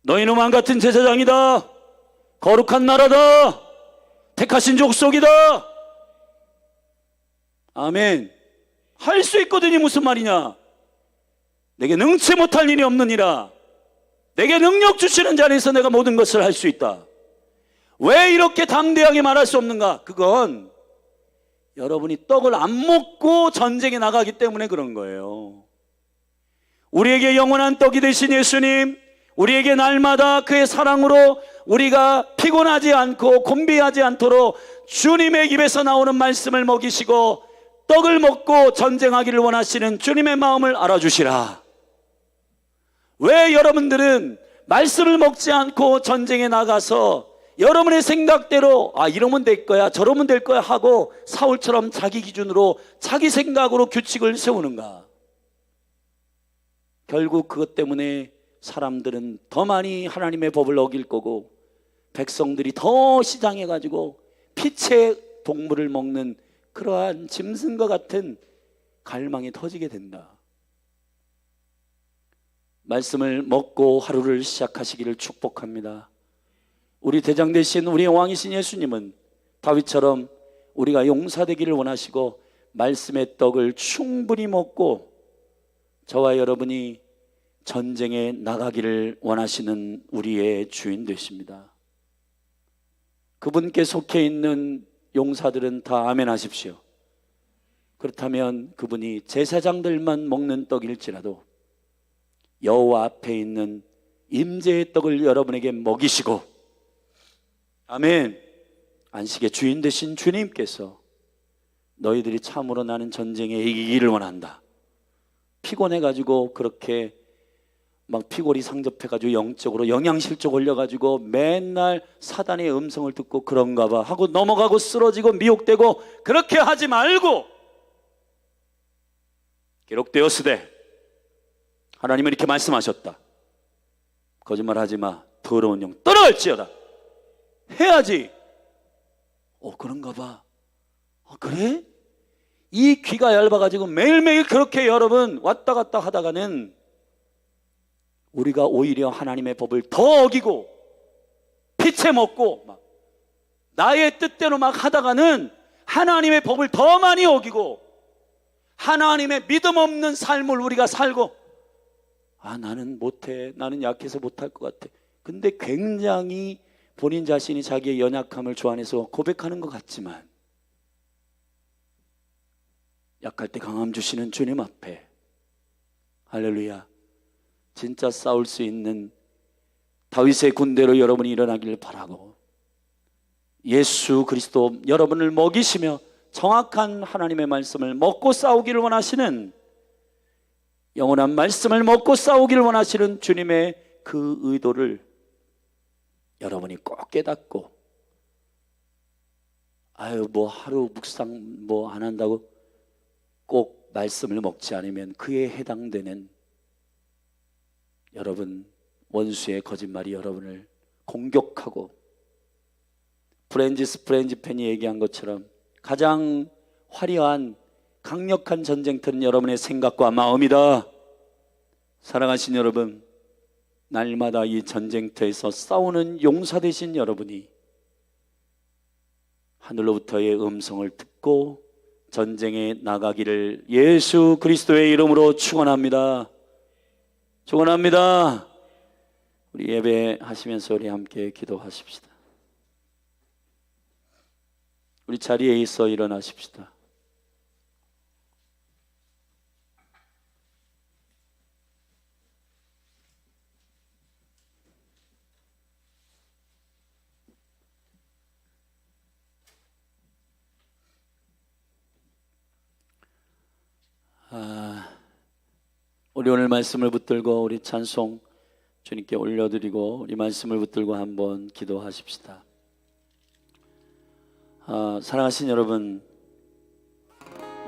너희는 왕같은 제사장이다, 거룩한 나라다, 택하신 족속이다. 아멘. 할 수 있거든요. 무슨 말이냐? 내게 능치 못할 일이 없느니라. 내게 능력 주시는 자리에서 내가 모든 것을 할 수 있다. 왜 이렇게 담대하게 말할 수 없는가? 그건 여러분이 떡을 안 먹고 전쟁에 나가기 때문에 그런 거예요. 우리에게 영원한 떡이 되신 예수님, 우리에게 날마다 그의 사랑으로 우리가 피곤하지 않고 곤비하지 않도록 주님의 입에서 나오는 말씀을 먹이시고 떡을 먹고 전쟁하기를 원하시는 주님의 마음을 알아주시라. 왜 여러분들은 말씀을 먹지 않고 전쟁에 나가서 여러분의 생각대로 이러면 될 거야, 저러면 될 거야 하고 사울처럼 자기 기준으로 자기 생각으로 규칙을 세우는가? 결국 그것 때문에 사람들은 더 많이 하나님의 법을 어길 거고 백성들이 더 시장해가지고 피체 동물을 먹는 그러한 짐승과 같은 갈망이 터지게 된다. 말씀을 먹고 하루를 시작하시기를 축복합니다. 우리 대장 되신 우리의 왕이신 예수님은 다윗처럼 우리가 용사되기를 원하시고 말씀의 떡을 충분히 먹고 저와 여러분이 전쟁에 나가기를 원하시는 우리의 주인 되십니다. 그분께 속해 있는 용사들은 다 아멘 하십시오. 그렇다면 그분이 제사장들만 먹는 떡일지라도 여호와 앞에 있는 임재의 떡을 여러분에게 먹이시고, 아멘, 안식의 주인 되신 주님께서 너희들이 참으로 나는 전쟁에 이기기를 원한다, 피곤해가지고 그렇게 막 피골이 상접해가지고 영적으로 영양실조 걸려가지고 맨날 사단의 음성을 듣고 그런가 봐 하고 넘어가고 쓰러지고 미혹되고 그렇게 하지 말고, 기록되었으되 하나님은 이렇게 말씀하셨다. 거짓말하지 마. 더러운 영 떠나갈지어다. 해야지. 그런가 봐. 그래? 이 귀가 얇아가지고 매일매일 그렇게 여러분 왔다 갔다 하다가는 우리가 오히려 하나님의 법을 더 어기고 피채 먹고 막 나의 뜻대로 막 하다가는 하나님의 법을 더 많이 어기고 하나님의 믿음 없는 삶을 우리가 살고, 나는 못해, 나는 약해서 못할 것 같아. 근데 굉장히 본인 자신이 자기의 연약함을 주 안에서 고백하는 것 같지만 약할 때 강함 주시는 주님 앞에, 할렐루야, 진짜 싸울 수 있는 다윗의 군대로 여러분이 일어나기를 바라고, 예수 그리스도 여러분을 먹이시며 정확한 하나님의 말씀을 먹고 싸우기를 원하시는, 영원한 말씀을 먹고 싸우기를 원하시는 주님의 그 의도를 여러분이 꼭 깨닫고, 뭐 하루 묵상 뭐 안 한다고 꼭 말씀을 먹지 않으면 그에 해당되는 여러분 원수의 거짓말이 여러분을 공격하고, 프렌지스 프렌지펜이 얘기한 것처럼 가장 화려한 강력한 전쟁터는 여러분의 생각과 마음이다. 사랑하신 여러분, 날마다 이 전쟁터에서 싸우는 용사 되신 여러분이 하늘로부터의 음성을 듣고 전쟁에 나가기를 예수 그리스도의 이름으로 축원합니다. 축원합니다. 우리 예배하시면서 우리 함께 기도하십시다. 우리 자리에 있어 일어나십시다. 우리 오늘 말씀을 붙들고 우리 찬송 주님께 올려드리고 우리 말씀을 붙들고 한번 기도하십시다. 사랑하신 여러분,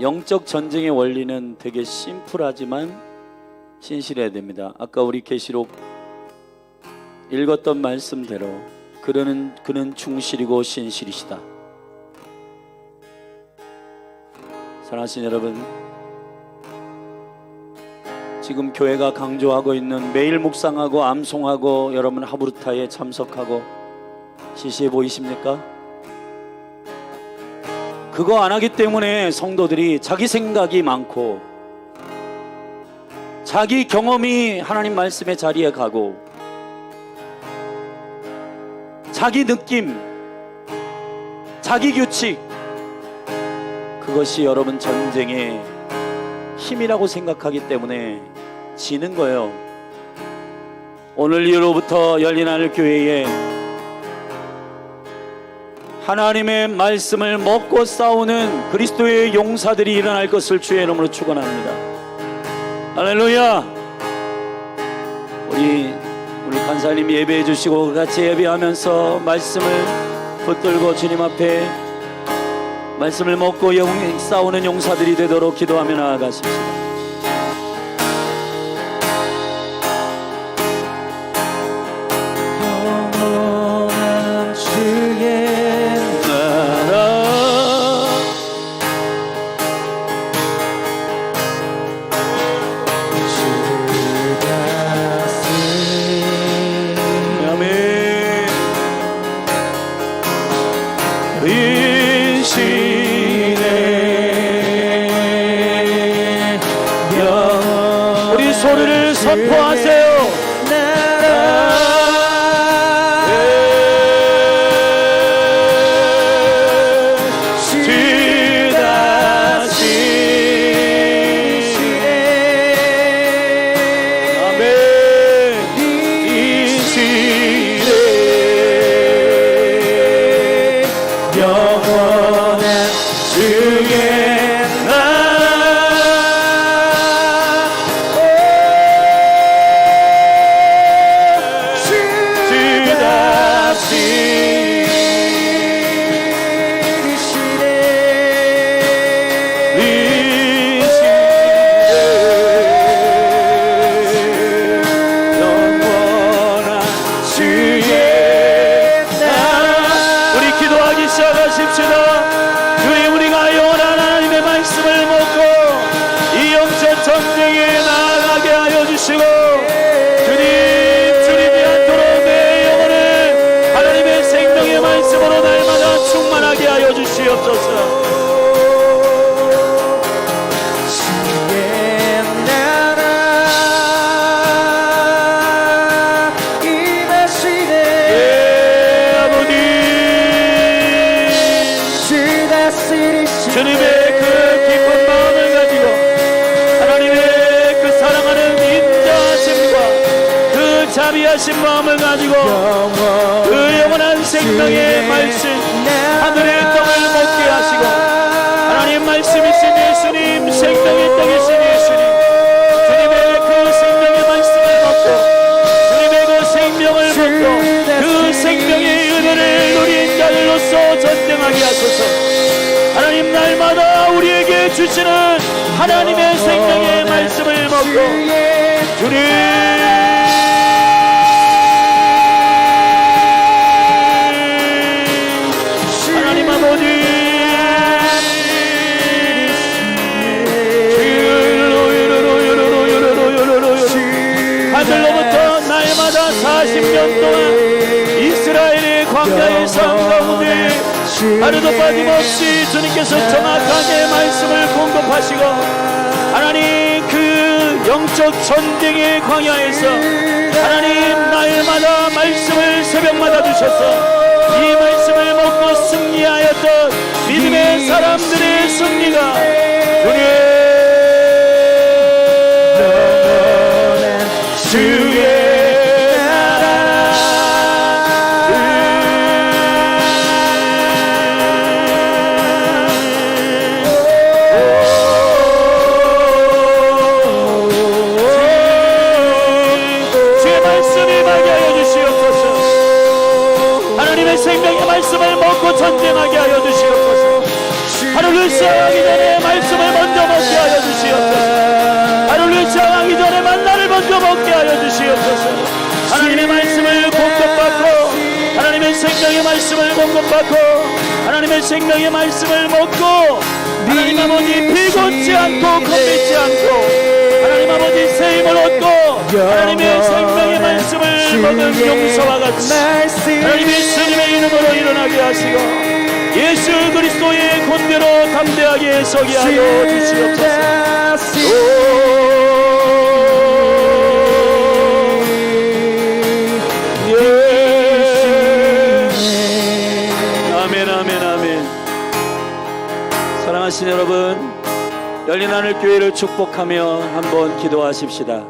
영적 전쟁의 원리는 되게 심플하지만 신실해야 됩니다. 아까 우리 계시록 읽었던 말씀대로 그는 충실이고 신실이시다. 사랑하신 여러분, 지금 교회가 강조하고 있는 매일 묵상하고 암송하고 여러분 하브루타에 참석하고 시시해 보이십니까? 그거 안 하기 때문에 성도들이 자기 생각이 많고 자기 경험이 하나님 말씀의 자리에 가고 자기 느낌, 자기 규칙, 그것이 여러분 전쟁의 힘이라고 생각하기 때문에 지는 거예요. 오늘 이후로부터 열린하늘 교회에 하나님의 말씀을 먹고 싸우는 그리스도의 용사들이 일어날 것을 주의 이름으로 축원합니다. 할렐루야. 우리 간사님이 예배해 주시고 같이 예배하면서 말씀을 붙들고 주님 앞에 말씀을 먹고 싸우는 용사들이 되도록 기도하며 나아가십시다. 영원한 주의 나라 주 다스리 아멘. 우리 소리를 선포하세요. 주님의 그 깊은 마음을 가지고 하나님의 그 사랑하는 인자하심과 그 자비하신 마음을 가지고 그 영원한 생명의 말씀 하늘의 떡을 먹게 하시고 하나님 말씀이신 예수님, 생명의 떡이신 예수님, 주님의 그 생명의 말씀을 먹고 주님의 그 생명을 먹고 그 생명의 은혜를 누린 자들로서 전쟁하게 하소서. 하나님 날마다 우리에게 주시는 하나님의 생명의 말씀을 먹고 주님 하나님 아버지 하늘로부터 날마다 40년 동안 이스라엘의 광야의 삶 가운데 하루도 빠짐없이 주님께서 정확하게 말씀을 공급하시고 하나님 그 영적 전쟁의 광야에서 하나님 날마다 말씀을 새벽마다 주셔서 이 말씀을 먹고 승리하였던 믿음의 사람들의 승리가 주의 생명의 말씀을 먹고 전쟁하게 하여 주시옵소서. 하루를 시작하기 전에 말씀을 먼저 먹게 하여 주시옵소서. 하루를 시작하기 전에 만나를 먼저 먹게 하여 주시옵소서. 하나님의 말씀을 공급받고 하나님의 생명의 말씀을 공급받고 하나님의 생명의 말씀을 먹고 하나님 아버지 비웃지 않고 겁내지 않고 하나님 아버지 새 힘을 얻고 하나님의 생명의 말씀을 먹은 용서와 같이 하나님 예수님의 이름으로 일어나게 하시고 예수 그리스도의 권대로 담대하게 서게 하여 주시옵소서. 사랑하시는 여러분, 열린 하늘 교회를 축복하며 한번 기도하십시다.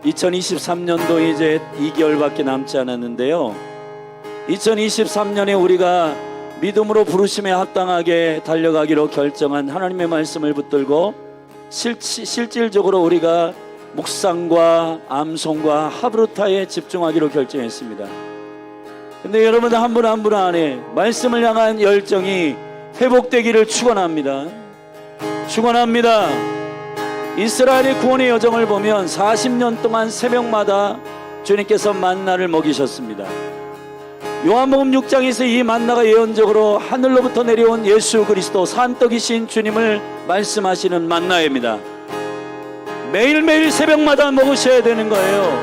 2023년도 이제 2개월밖에 남지 않았는데요, 2023년에 우리가 믿음으로 부르심에 합당하게 달려가기로 결정한 하나님의 말씀을 붙들고 실질적으로 우리가 묵상과 암송과 하브루타에 집중하기로 결정했습니다. 근데 여러분 한 분 한 분 안에 말씀을 향한 열정이 회복되기를 축원합니다. 축원합니다. 이스라엘의 구원의 여정을 보면 40년 동안 새벽마다 주님께서 만나를 먹이셨습니다. 요한복음 6장에서 이 만나가 예언적으로 하늘로부터 내려온 예수 그리스도 산떡이신 주님을 말씀하시는 만나입니다. 매일매일 새벽마다 먹으셔야 되는 거예요.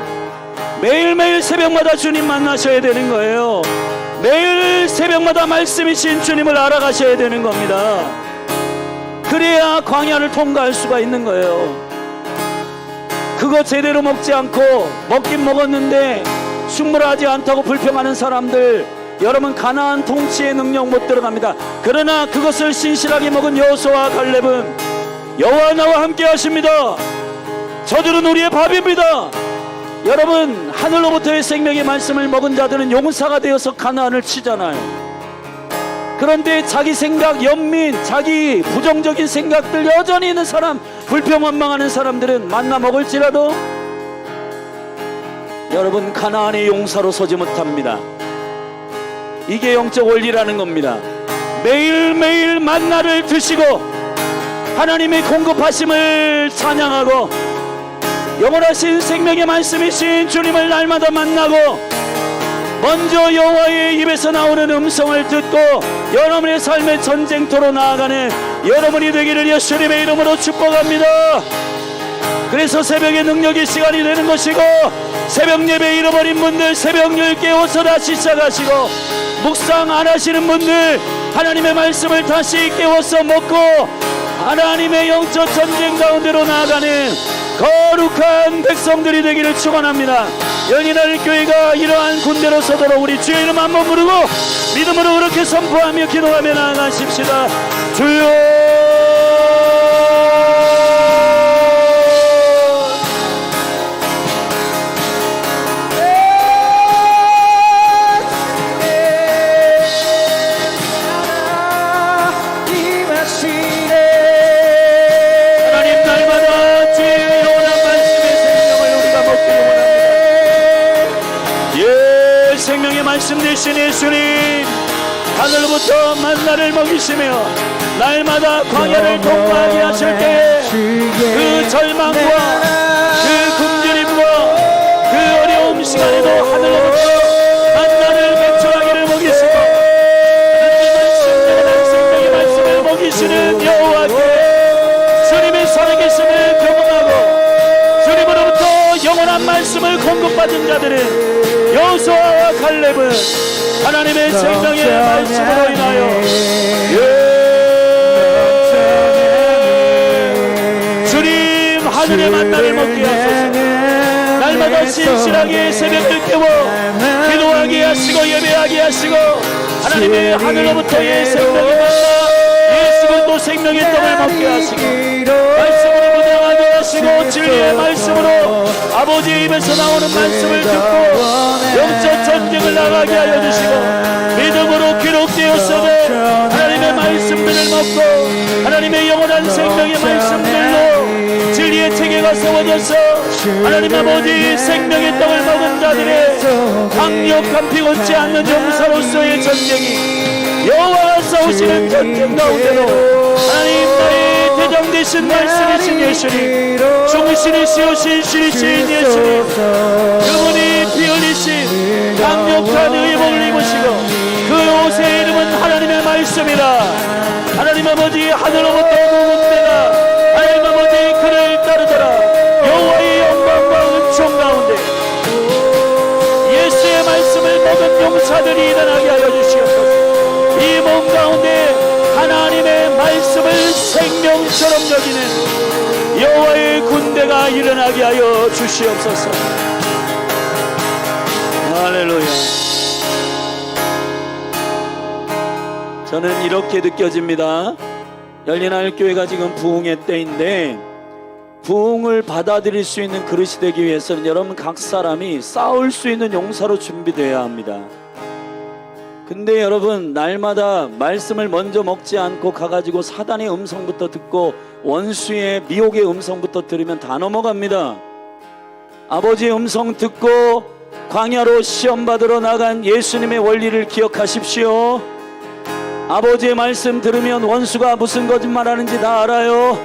매일매일 새벽마다 주님 만나셔야 되는 거예요. 매일 새벽마다 말씀이신 주님을 알아가셔야 되는 겁니다. 그래야 광야를 통과할 수가 있는 거예요. 그거 제대로 먹지 않고 먹긴 먹었는데 충분하지 않다고 불평하는 사람들, 여러분 가나안 통치의 능력 못 들어갑니다. 그러나 그것을 신실하게 먹은 여호수아와 갈렙은 여호와 나와 함께 하십니다. 저들은 우리의 밥입니다. 여러분 하늘로부터의 생명의 말씀을 먹은 자들은 용사가 되어서 가나안을 치잖아요. 그런데 자기 생각, 연민, 자기 부정적인 생각들 여전히 있는 사람, 불평원망하는 사람들은 만나 먹을지라도 여러분 가나안의 용사로 서지 못합니다. 이게 영적 원리라는 겁니다. 매일매일 만나를 드시고 하나님의 공급하심을 찬양하고 영원하신 생명의 말씀이신 주님을 날마다 만나고 먼저 여호와의 입에서 나오는 음성을 듣고 여러분의 삶의 전쟁터로 나아가는 여러분이 되기를 예수님의 이름으로 축복합니다. 그래서 새벽의 능력의 시간이 되는 것이고, 새벽 예배 잃어버린 분들 새벽 10에 깨워서 다시 시작하시고, 묵상 안 하시는 분들 하나님의 말씀을 다시 깨워서 먹고 하나님의 영적 전쟁 가운데로 나아가는 거룩한 백성들이 되기를 축원합니다. 열린하늘 교회가 이러한 군대로 서도록 우리 주의 이름 한번 부르고 믿음으로 그렇게 선포하며 기도하며 나아가십시다. 주여 말씀 되신 예수님, 하늘부터 만나를 먹이시며 날마다 광야를 통과하게 하실 때에 그 절망과 그 굶주림과 그 어려움 시간에도 하늘로부터 만나를 맥주하기를 먹이시고 하나님의 생명의 말씀을 먹이시는 여호와께 주님의 살아계심을 경험하고 주님으로부터 영원한 말씀을 공급받은 자들은 여호수아와 갈렙은 하나님의 생명의 말씀으로 인하여 주님 하늘의 만나를 먹게 하소서. 날마다 신실하게 새벽을 깨워 기도하게 하시고 예배하게 하시고 하나님의 하늘로부터의 생명의 만나 예수 그리스도 생명의 떡을 먹게 하시고 말씀으로 분양하게 하시고 진리의 말씀으로 아버지의 입에서 나오는 말씀을 듣고 영적 전쟁을 나가게 하여 주시고 믿음으로 기록되었으되 하나님의 말씀들을 먹고 하나님의 영원한 생명의 말씀들로 진리의 체계가 세워져서 하나님 아버지 생명의 떡을 먹은 자들의 강력한 피곤치 않는 용사로서의 전쟁이 여호와와 싸우시는 전쟁 가운데도 하나님 나의 대장 되신 말씀이신 예수님, 중신이시오 신실이신 예수님, 그분이 피 흘리신 강력한 의복을 입으시고 그 옷의 이름은 하나님의 말씀이라. 하나님 아버지 하늘로부터 누군데가 하나님 아버지 그를 따르더라. 여호와의 영광과 은총 가운데 예수의 말씀을 모든 용사들이 일어나게 하여 주시옵소서. 이 몸 가운데 하나님의 말씀을 생명처럼 여기는 여호와의 군대가 일어나게 하여 주시옵소서. 할렐루야. 저는 이렇게 느껴집니다. 열린하늘교회가 지금 부흥의 때인데, 부흥을 받아들일 수 있는 그릇이 되기 위해서는 여러분 각 사람이 싸울 수 있는 용사로 준비되어야 합니다. 근데 여러분, 날마다 말씀을 먼저 먹지 않고 가가지고 사단의 음성부터 듣고 원수의 미혹의 음성부터 들으면 다 넘어갑니다. 아버지의 음성 듣고 광야로 시험 받으러 나간 예수님의 원리를 기억하십시오. 아버지의 말씀 들으면 원수가 무슨 거짓말하는지 다 알아요.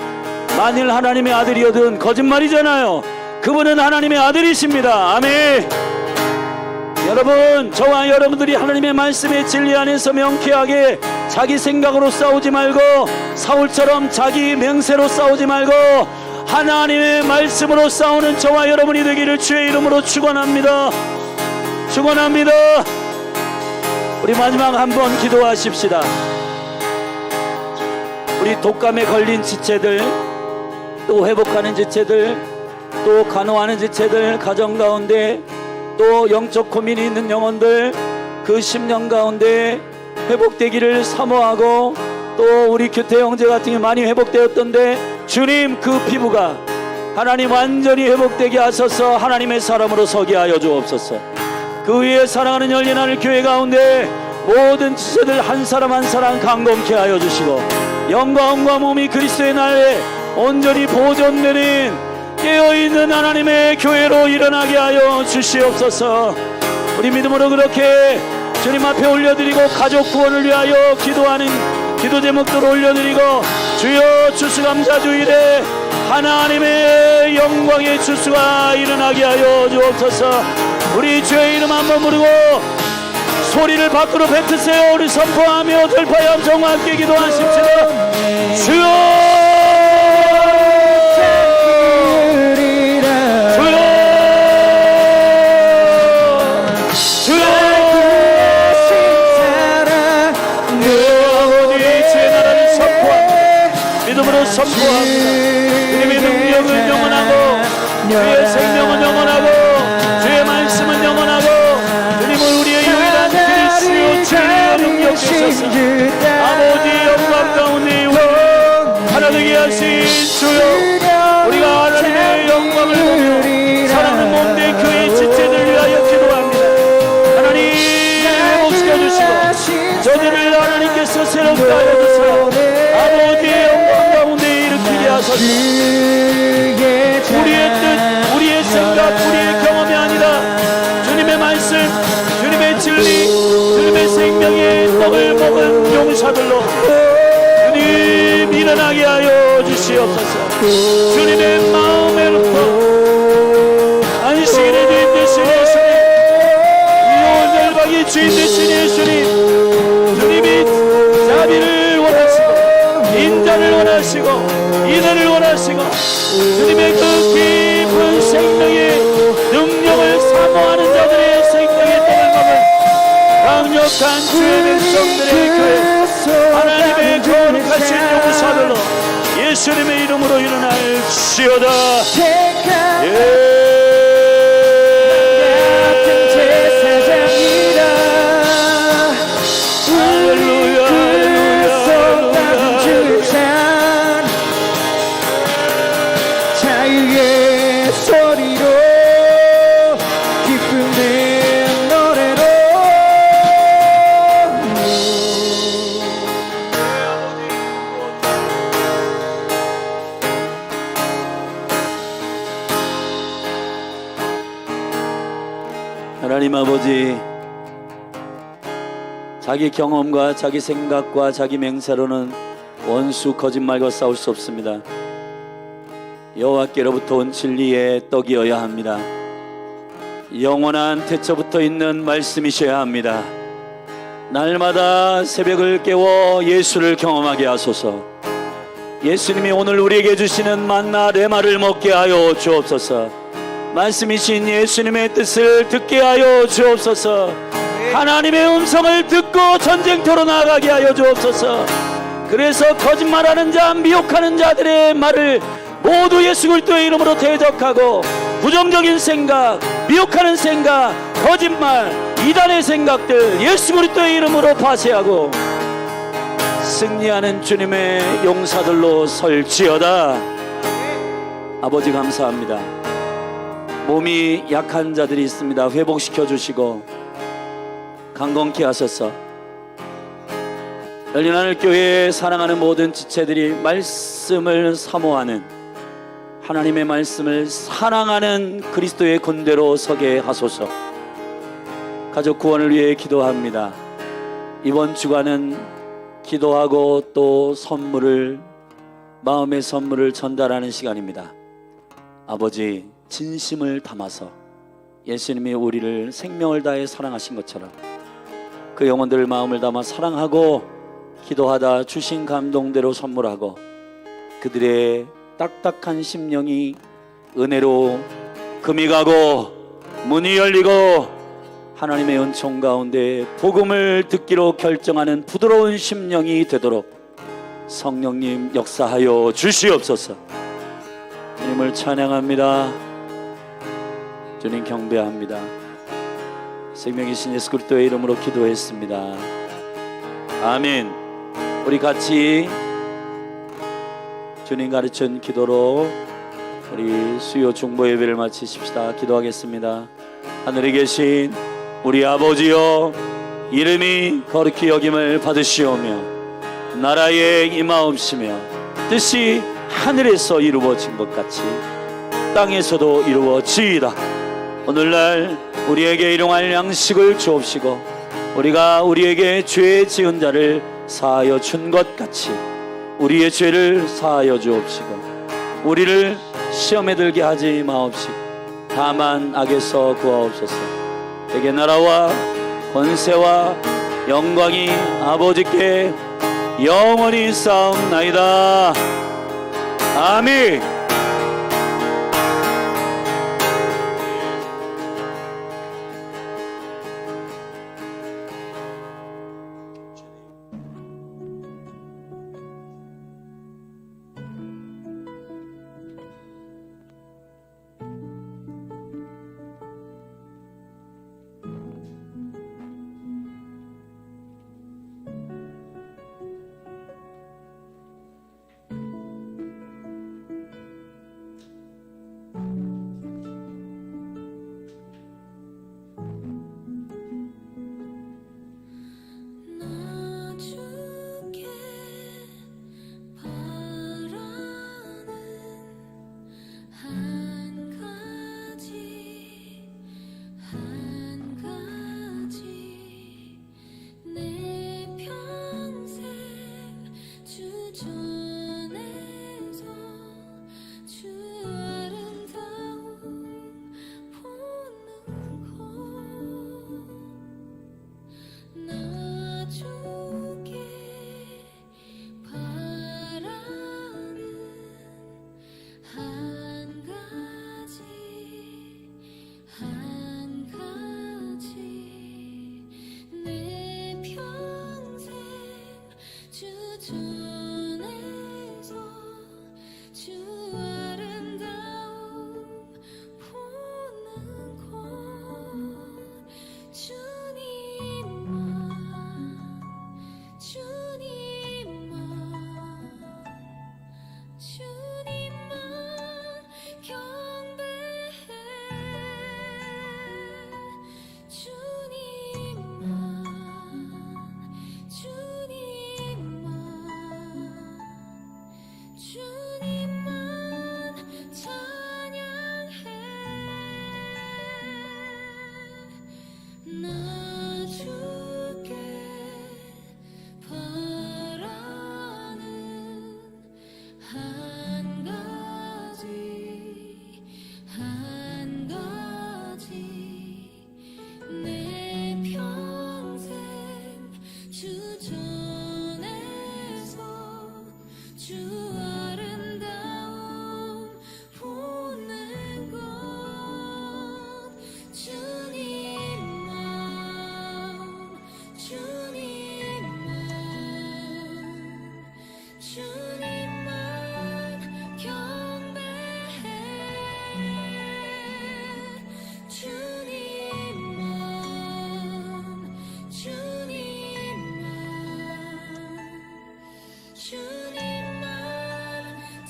만일 하나님의 아들이어든 거짓말이잖아요. 그분은 하나님의 아들이십니다. 아멘. 여러분, 저와 여러분들이 하나님의 말씀의 진리 안에서 명쾌하게 자기 생각으로 싸우지 말고, 사울처럼 자기 맹세로 싸우지 말고 하나님의 말씀으로 싸우는 저와 여러분이 되기를 주의 이름으로 축원합니다. 축원합니다. 우리 마지막 한번 기도하십시다. 우리 독감에 걸린 지체들, 또 회복하는 지체들, 또 간호하는 지체들, 가정 가운데 또 영적 고민이 있는 영혼들, 그 10년 가운데 회복되기를 사모하고, 또 우리 규태 형제 같은 게 많이 회복되었던데 주님 그 피부가 하나님 완전히 회복되게 하셔서 하나님의 사람으로 서게 하여 주옵소서. 그 위에 사랑하는 열린하늘 교회 가운데 모든 지체들 한 사람 한 사람 강건케 하여 주시고, 영광과 몸이 그리스도의 날에 온전히 보존되는 깨어있는 하나님의 교회로 일어나게 하여 주시옵소서. 우리 믿음으로 그렇게 주님 앞에 올려드리고 가족 구원을 위하여 기도하는 기도 제목들을 올려드리고, 주여 추수감사주일에 하나님의 영광의 추수가 일어나게 하여 주옵소서. 우리 주의 이름 한번 부르고 소리를 밖으로 뱉으세요. 우리 선포하며 들파의 함성과 함께 기도하십시다. 주여, 선포합니다. 주님의 능력은 영원하고 주의 생명은 영원하고 주의 말씀은 영원하고 주님은 우리의 유일한 그리스도 진리의 능력 되소서. 아버지 영광 가운데 우리 하나 되게 하신 주여, 우리가 하나님의 영광을 보며 사랑하는 몸된 교회 지체들 위하여 기도합니다. 하나님 회복시켜 주시고 저들을 하나님께서 새롭게 하여 주세요. 아버지의 영광 가운데 일으키게 하소서. 우리의 뜻, 우리의 생각, 우리의 경험이 아니라 주님의 말씀, 주님의 진리, 주님의 생명의 떡을 먹은 용사들로 주님 일어나게 하여 주시옵소서. 주님의 마음에로부터 안식일의 주인 되신 예수님, 유월절박의 주인 되신 예수님, 주님이 자비를 원하시고 인자를 원하시고 인애를 원하시고 주님의 그 깊은 생명의 능력을 사모하는 자들의 생명의 떡을 먹은 강력한 주의 백성들의 교회, 하나님의 거룩하신 용사들로 예수님의 이름으로 일어날지어다. 자유의 소리로 기쁨의 노래로 하나님 아버지, 자기 경험과 자기 생각과 자기 맹세로는 원수 거짓말과 싸울 수 없습니다. 여호와께로부터 온 진리의 떡이어야 합니다. 영원한 태초부터 있는 말씀이셔야 합니다. 날마다 새벽을 깨워 예수를 경험하게 하소서. 예수님이 오늘 우리에게 주시는 만나 레마를 먹게 하여 주옵소서. 말씀이신 예수님의 뜻을 듣게 하여 주옵소서. 하나님의 음성을 듣고 전쟁터로 나아가게 하여 주옵소서. 그래서 거짓말하는 자, 미혹하는 자들의 말을 모두 예수 그리스도의 이름으로 대적하고, 부정적인 생각, 미혹하는 생각, 거짓말, 이단의 생각들 예수 그리스도의 이름으로 파쇄하고 승리하는 주님의 용사들로 설지어다. 아버지 감사합니다. 몸이 약한 자들이 있습니다. 회복시켜 주시고 강건케 하소서. 열린 하늘 교회에 사랑하는 모든 지체들이 말씀을 사모하는, 하나님의 말씀을 사랑하는 그리스도의 군대로 서게 하소서. 가족 구원을 위해 기도합니다. 이번 주간은 기도하고 또 선물을, 마음의 선물을 전달하는 시간입니다. 아버지, 진심을 담아서 예수님이 우리를 생명을 다해 사랑하신 것처럼 그 영혼들을 마음을 담아 사랑하고 기도하다 주신 감동대로 선물하고, 그들의 딱딱한 심령이 은혜로 금이 가고 문이 열리고 하나님의 은총 가운데 복음을 듣기로 결정하는 부드러운 심령이 되도록 성령님 역사하여 주시옵소서. 주님을 찬양합니다. 주님 경배합니다. 생명이신 예수 그리스도의 이름으로 기도했습니다. 아멘. 우리 같이 주님 가르친 기도로 우리 수요 중보 예배를 마치십시다. 기도하겠습니다. 하늘에 계신 우리 아버지여, 이름이 거룩히 여김을 받으시오며 나라에 임하옵시며 뜻이 하늘에서 이루어진 것 같이 땅에서도 이루어지이다. 오늘날 우리에게 일용할 양식을 주옵시고 우리가 우리에게 죄 지은 자를 사하여 준 것 같이 우리의 죄를 사하여 주옵시고 우리를 시험에 들게 하지 마옵시고 다만 악에서 구하옵소서. 대개 나라와 권세와 영광이 아버지께 영원히 쌓옵나이다. 아멘.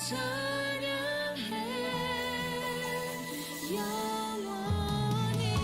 찬양해 영원히.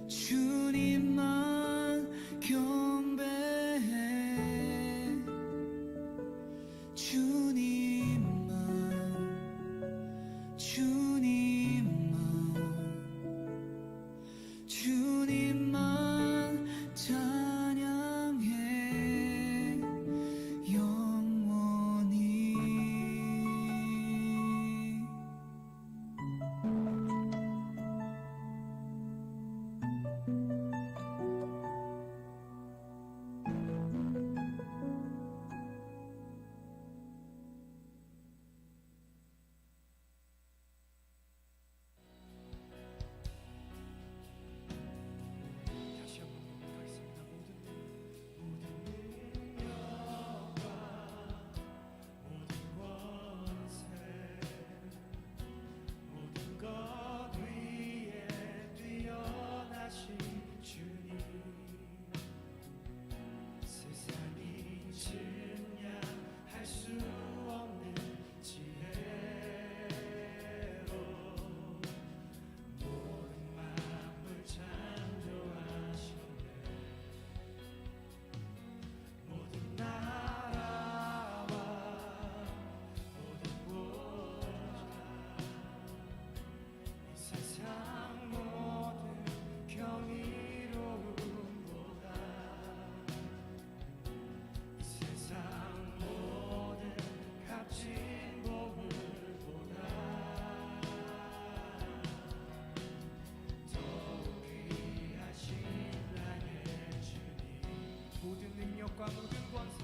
주님만 경배해 주님만 주님만 찬양해 영원히. 다시 한번 고백하겠습니다. 모든 능력과 모든 권세 모든 것 위에 뛰어나신 주님, 세상이 증량할 수 없는 지혜로 모든 만물 창조하셨네. 모든 나라와 모든 보좌, 이 세상 모든 경이로움보다, 이 세상 모든 값진 보물보다 더욱 귀하신 나의 주님, 모든 능력과 모든 권세